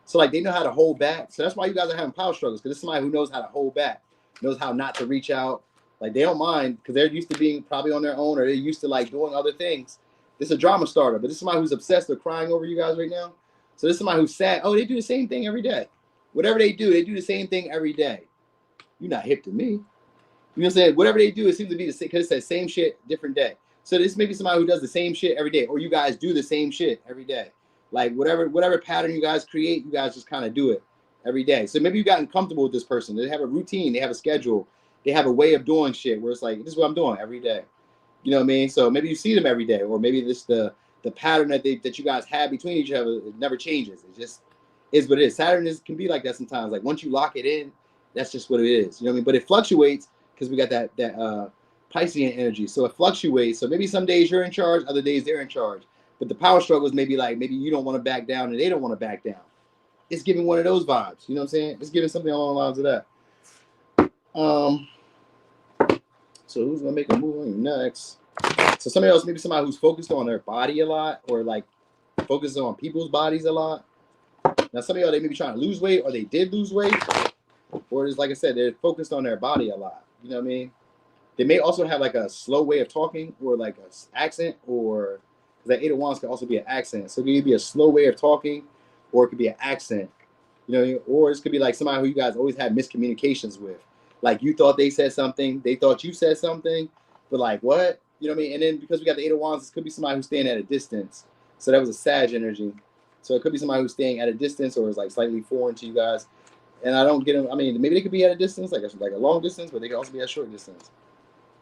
So like they know how to hold back. So that's why you guys are having power struggles, because this is somebody who knows how to hold back, knows how not to reach out. Like they don't mind because they're used to being probably on their own, or they're used to like doing other things. This is a drama starter, but this is somebody who's obsessed or crying over you guys right now. So this is somebody who's sad. Oh, they do the same thing every day. Whatever they do the same thing every day. You're not hip to me. You know what I'm saying? Whatever they do, it seems to be the same, because it says same shit, different day. So this may be somebody who does the same shit every day, or you guys do the same shit every day. Like whatever pattern you guys create, you guys just kind of do it every day. So maybe you've gotten comfortable with this person. They have a routine, they have a schedule, they have a way of doing shit where it's like, this is what I'm doing every day. You know what I mean? So maybe you see them every day, or maybe this the pattern that you guys have between each other, it never changes. It just is what it is. Saturn can be like that sometimes. Like once you lock it in, that's just what it is. You know what I mean? But it fluctuates because we got that Piscean energy. So it fluctuates. So maybe some days you're in charge, other days they're in charge. But the power struggle is maybe you don't want to back down and they don't want to back down. It's giving one of those vibes. You know what I'm saying? It's giving something along the lines of that. So who's gonna make a move on you next? So somebody else, maybe somebody who's focused on their body a lot, or like focused on people's bodies a lot. Now some of y'all, they may be trying to lose weight, or they did lose weight, or it's like I said, they're focused on their body a lot. You know what I mean? They may also have like a slow way of talking, or like an accent, or that Eight of Wands could also be an accent. So it could be a slow way of talking, or it could be an accent. You know, or this could be like somebody who you guys always had miscommunications with. Like you thought they said something, they thought you said something, but like what? You know what I mean? And then because we got the Eight of Wands, this could be somebody who's staying at a distance. So that was a Sag energy. So it could be somebody who's staying at a distance, or is like slightly foreign to you guys. And I don't get them. I mean, maybe they could be at a distance, like a long distance, but they could also be at a short distance.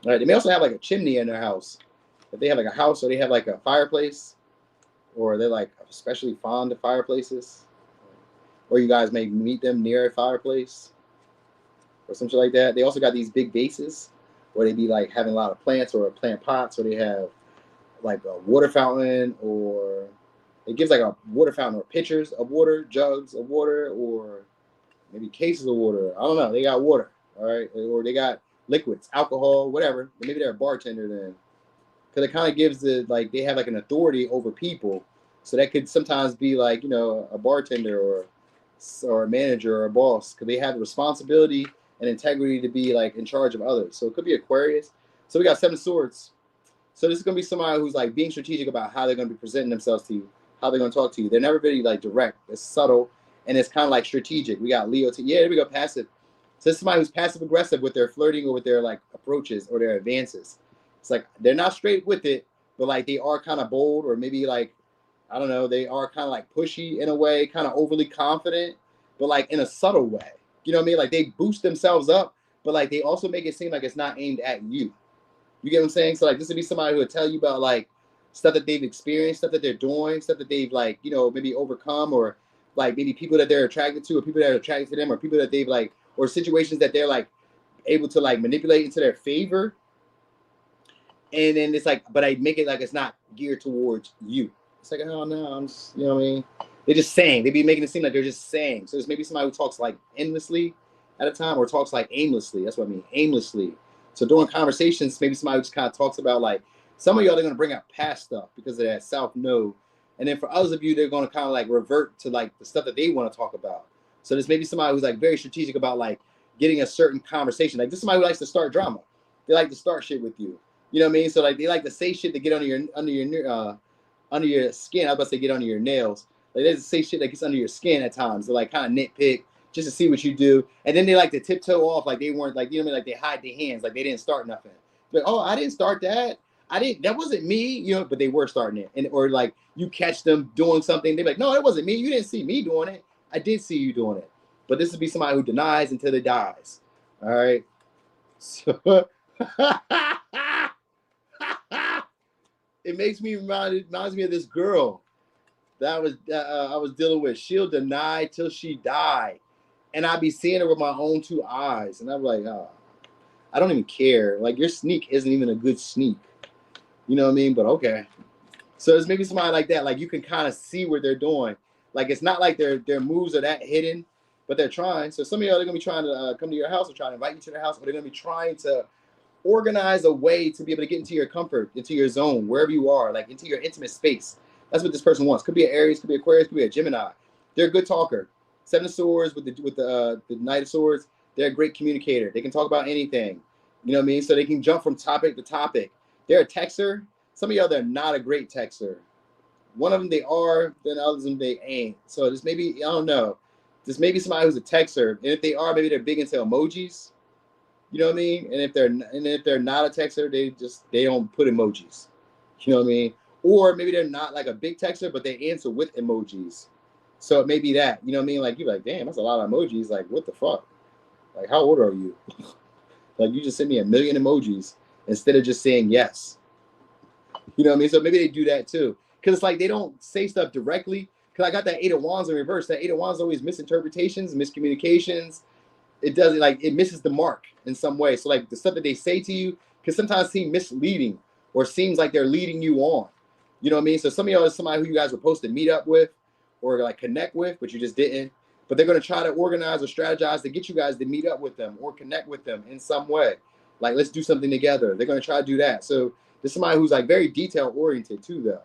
All right. They may also have like a chimney in their house. If they have like a house, or they have like a fireplace, or they're like especially fond of fireplaces, or you guys may meet them near a fireplace or something like that. They also got these big vases where they be like having a lot of plants, or plant pots, or they have like a water fountain, or it gives like a water fountain, or pitchers of water, jugs of water, or maybe cases of water. I don't know. They got water, all right, or they got liquids, alcohol, whatever. Maybe they're a bartender then, because it kind of gives they have like an authority over people. So that could sometimes be like, a bartender or a manager or a boss, because they have the responsibility and integrity to be like in charge of others. So it could be Aquarius. So we got Seven of Swords. So this is going to be somebody who's like being strategic about how they're going to be presenting themselves to you, how they're going to talk to you. They're never really like direct. It's subtle, and it's kind of like strategic. We got Leo. Yeah, there we go, passive. So this is somebody who's passive aggressive with their flirting, or with their like approaches or their advances. It's like they're not straight with it, but like they are kind of bold, or maybe like, I don't know, they are kind of like pushy in a way, kind of overly confident, but like in a subtle way. You know what I mean? Like they boost themselves up, but like they also make it seem like it's not aimed at you. You get what I'm saying? So like this would be somebody who would tell you about like stuff that they've experienced, stuff that they're doing, stuff that they've like, maybe overcome, or like maybe people that they're attracted to, or people that are attracted to them, or people that they've like, or situations that they're like able to like manipulate into their favor. And then it's like, but I make it like it's not geared towards you. It's like, oh no, I'm just, you know what I mean? They're just saying. They be making it seem like they're just saying. So there's maybe somebody who talks like endlessly at a time, or talks like aimlessly. That's what I mean, aimlessly. So during conversations, maybe somebody who just kind of talks about like, some of y'all, they're going to bring up past stuff because of that South Node. And then for others of you, they're going to kind of like revert to like the stuff that they want to talk about. So there's maybe somebody who's like very strategic about like getting a certain conversation. Like this is somebody who likes to start drama. They like to start shit with you. You know what I mean? So like they like to say shit to get under your skin. I was about to say get under your nails. Like they say shit that gets under your skin at times. They like kind of nitpick just to see what you do, and then they like to tiptoe off like they weren't like, you know what I mean? Like they hide their hands like they didn't start nothing. Like, oh, I didn't start that. I didn't. That wasn't me. You know, but they were starting it, and or like you catch them doing something, they're like, no, it wasn't me. You didn't see me doing it. I did see you doing it. But this would be somebody who denies until they dies. All right. So it makes me reminds me of this girl that I was dealing with. She'll deny till she die, and I be seeing her with my own two eyes, and I'm like, oh, I don't even care. Like your sneak isn't even a good sneak. You know what I mean? But okay. So there's maybe somebody like that. Like you can kind of see what they're doing. Like it's not like their moves are that hidden, but they're trying. So some of y'all are gonna be trying to come to your house or trying to invite you to their house, or they're gonna be trying to organize a way to be able to get into your comfort, into your zone, wherever you are, like into your intimate space. That's what this person wants. Could be an Aries, could be Aquarius, could be a Gemini. They're a good talker. Seven of Swords with the Knight of Swords. They're a great communicator. They can talk about anything. You know what I mean? So they can jump from topic to topic. They're a texter. Some of y'all, they're not a great texter. One of them they are, then others of them they ain't. So this maybe, I don't know. This may be somebody who's a texter. And if they are, maybe they're big into emojis. You know what I mean? And if they're not a texter, they don't put emojis. You know what I mean? Or maybe they're not like a big texter, but they answer with emojis. So it may be that. You know what I mean? Like you're like, damn, that's a lot of emojis. Like, what the fuck? Like, how old are you? Like you just sent me 1 million emojis instead of just saying yes. You know what I mean? So maybe they do that too. Because it's like they don't say stuff directly. Because I got that 8 of Wands in reverse. That 8 of Wands always misinterpretations, miscommunications. It doesn't, like, it misses the mark in some way. So like the stuff that they say to you can sometimes seem misleading or seems like they're leading you on. You know what I mean? So some of y'all is somebody who you guys were supposed to meet up with or like connect with, but you just didn't. But they're going to try to organize or strategize to get you guys to meet up with them or connect with them in some way. Like, let's do something together. They're going to try to do that. So there's somebody who's like very detail oriented too, though.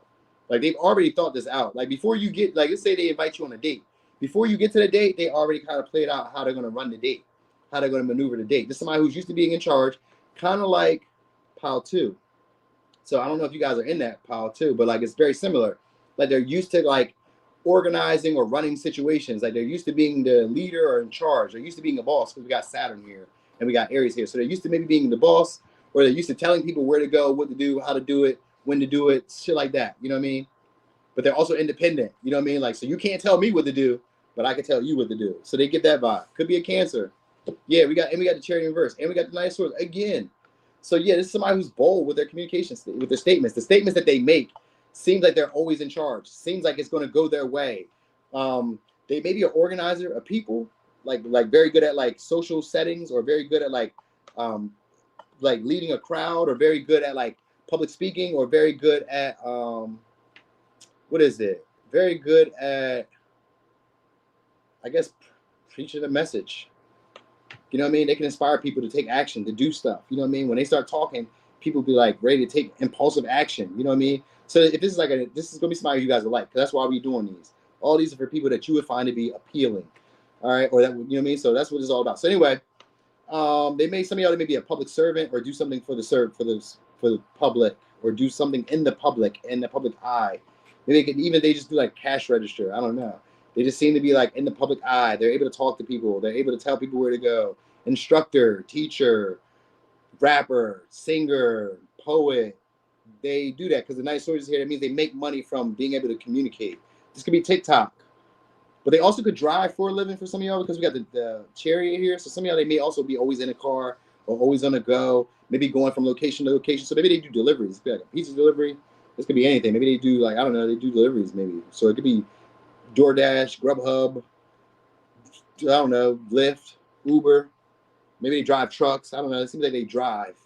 Like they've already thought this out. Like before you get, like, let's say they invite you on a date. Before you get to the date, they already kind of played out how they're going to run the date, how they're going to maneuver the date. This is somebody who's used to being in charge, kind of like pile 2. So I don't know if you guys are in that pile 2, but like it's very similar. Like they're used to like organizing or running situations. Like they're used to being the leader or in charge. They're used to being a boss because we got Saturn here and we got Aries here. So they're used to maybe being the boss, or they're used to telling people where to go, what to do, how to do it, when to do it, shit like that. You know what I mean? But they're also independent. You know what I mean? Like, so you can't tell me what to do, but I can tell you what to do. So they get that vibe. Could be a Cancer. Yeah, we got the Chariot in reverse, and we got the Knight of Swords again. So yeah, this is somebody who's bold with their communications, with their statements. The statements that they make seems like they're always in charge. Seems like it's going to go their way. They may be an organizer of people, like very good at like social settings, or very good at like leading a crowd, or very good at like public speaking, or very good at what is it? Very good at, I guess, preaching a message. You know what I mean? They can inspire people to take action, to do stuff. You know what I mean? When they start talking, people be like ready to take impulsive action. You know what I mean? So if this is like this is gonna be somebody you guys will like, because that's why we're doing these. All these are for people that you would find to be appealing. All right, or that, you know what I mean? So that's what it's all about. So anyway, some of y'all may be a public servant or do something for the public, or do something in the public eye. Maybe they just do like cash register. I don't know. They just seem to be like in the public eye. They're able to talk to people. They're able to tell people where to go. Instructor, teacher, rapper, singer, poet. They do that because the Knight of Swords is here. That means they make money from being able to communicate. This could be TikTok. But they also could drive for a living for some of y'all, because we got the Chariot here. So some of y'all, they may also be always in a car or always on the go, maybe going from location to location. So maybe they do deliveries. It could be like a pizza delivery. This could be anything. Maybe they do, like, I don't know, they do deliveries maybe. So it could be DoorDash, Grubhub, I don't know, Lyft, Uber. Maybe they drive trucks. I don't know. It seems like they drive,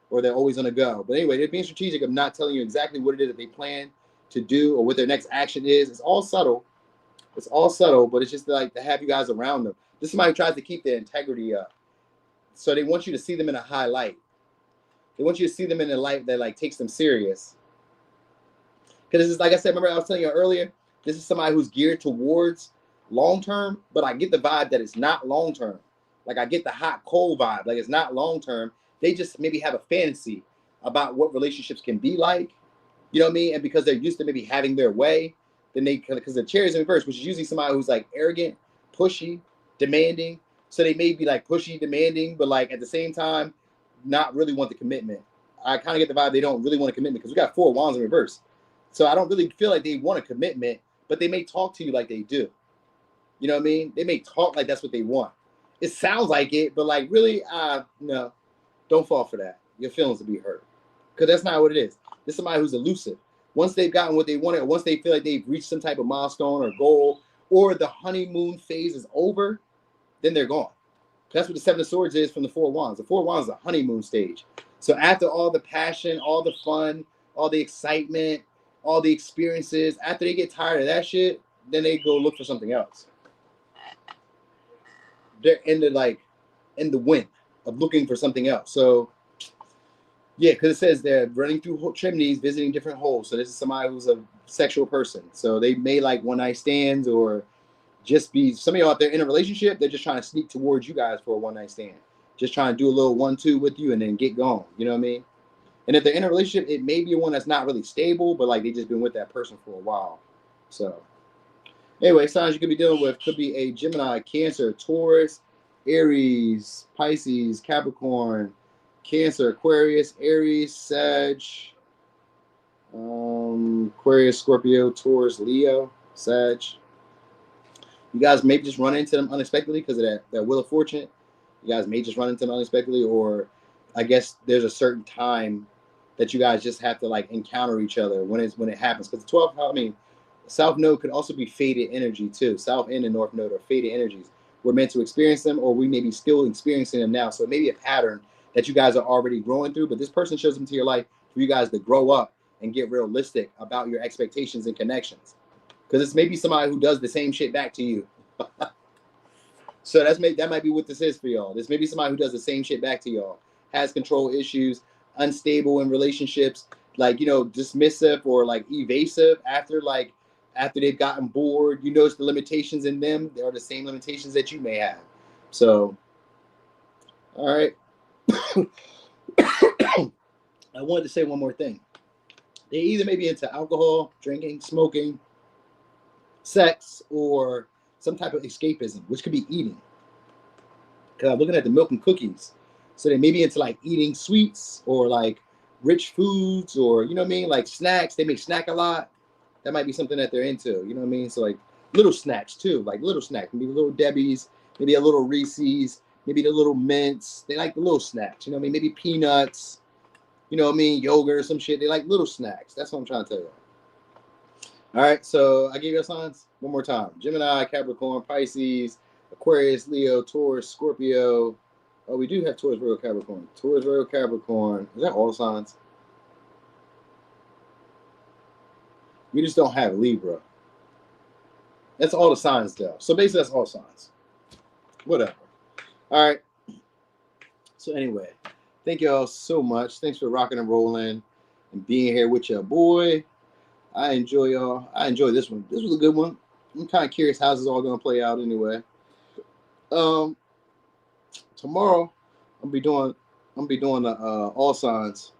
or they're always on the go. But anyway, they're being strategic of not telling you exactly what it is that they plan to do or what their next action is. It's all subtle. It's all subtle, but it's just like to have you guys around them. This is somebody who tries to keep their integrity up. So they want you to see them in a high light. They want you to see them in a light that like takes them serious. Because this is, like I said, remember I was telling you earlier, this is somebody who's geared towards long-term, but I get the vibe that it's not long-term. Like I get the hot cold vibe. Like it's not long term. They just maybe have a fantasy about what relationships can be like. You know what I mean? And because they're used to maybe having their way, then they, because the chair is in reverse, which is usually somebody who's like arrogant, pushy, demanding. So they may be like pushy, demanding, but like at the same time, not really want the commitment. I kind of get the vibe they don't really want a commitment because we got 4 wands in reverse. So I don't really feel like they want a commitment, but they may talk to you like they do. You know what I mean? They may talk like that's what they want. It sounds like it, but like really, no, don't fall for that. Your feelings will be hurt because that's not what it is. This is somebody who's elusive. Once they've gotten what they wanted, or once they feel like they've reached some type of milestone or goal, or the honeymoon phase is over, then they're gone. That's what the 7 of Swords is from the 4 Wands. The 4 Wands is a honeymoon stage. So after all the passion, all the fun, all the excitement, all the experiences, after they get tired of that shit, then they go look for something else. They're in the wind of looking for something else. So yeah, because it says they're running through chimneys, visiting different holes. So this is somebody who's a sexual person. So they may like one night stands or just be, some of y'all out there in a relationship, they're just trying to sneak towards you guys for a one night stand. Just trying to do a little 1-2 with you and then get gone. You know what I mean? And if they're in a relationship, it may be one that's not really stable, but like they just been with that person for a while. So anyway, signs you could be dealing with could be a Gemini, Cancer, Taurus, Aries, Pisces, Capricorn, Cancer, Aquarius, Aries, Sag, Aquarius, Scorpio, Taurus, Leo, Sag. You guys may just run into them unexpectedly because of that Wheel of Fortune. You guys may just run into them unexpectedly, or I guess there's a certain time that you guys just have to like encounter each other when it happens. Because the 12th, I mean, South Node could also be faded energy too. South and the North Node are faded energies. We're meant to experience them, or we may be still experiencing them now. So it may be a pattern that you guys are already growing through, but this person shows into your life for you guys to grow up and get realistic about your expectations and connections. Because it's maybe somebody who does the same shit back to you. So that might be what this is for y'all. This may be somebody who does the same shit back to y'all. Has control issues, unstable in relationships, like, you know, dismissive or like evasive after they've gotten bored. You notice the limitations in them. They are the same limitations that you may have. So, all right. I wanted to say one more thing. They either may be into alcohol, drinking, smoking, sex, or some type of escapism, which could be eating. Because I'm looking at the milk and cookies. So they may be into like eating sweets or like rich foods, or, you know what I mean? Like snacks. They may snack a lot. That might be something that they're into. You know what I mean? So like little snacks too. Like little snacks. Maybe little Debbie's, maybe a little Reese's, maybe the little mints. They like the little snacks. You know what I mean? Maybe peanuts. You know what I mean? Yogurt or some shit. They like little snacks. That's what I'm trying to tell you. All right, so I gave you signs one more time. Gemini, Capricorn, Pisces, Aquarius, Leo, Taurus, Scorpio. Oh, we do have Taurus, Virgo, Capricorn. Taurus, Virgo, Capricorn. Is that all signs? We just don't have Libra. That's all the signs, though. So basically, that's all signs. Whatever. All right. So anyway, thank y'all so much. Thanks for rocking and rolling and being here with your boy. I enjoy y'all. I enjoy this one. This was a good one. I'm kind of curious how this is all going to play out anyway. Tomorrow I'm gonna be doing the all signs.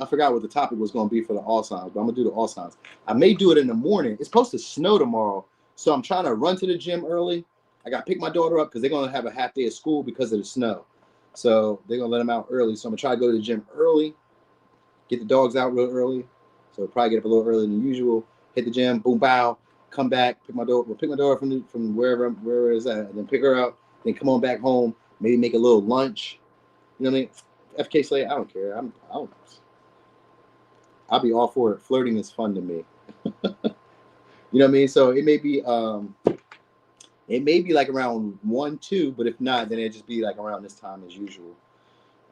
I forgot what the topic was going to be for the all signs, but I'm gonna do the all signs. I may do it in the morning. It's supposed to snow tomorrow, so I'm trying to run to the gym early. I got to pick my daughter up because they're going to have a half day of school because of the snow. So they're going to let them out early. So I'm going to try to go to the gym early, get the dogs out real early. So probably get up a little earlier than usual, hit the gym, boom, bow, come back, pick my daughter from wherever it's at, and then pick her up, then come on back home, maybe make a little lunch. You know what I mean? FK Slay, I don't care. I'll be all for it. Flirting is fun to me. You know what I mean? So it may be like around 1-2, but if not, then it'll just be like around this time as usual.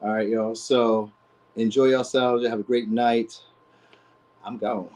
All right, y'all. So enjoy yourselves. Have a great night. I'm gone.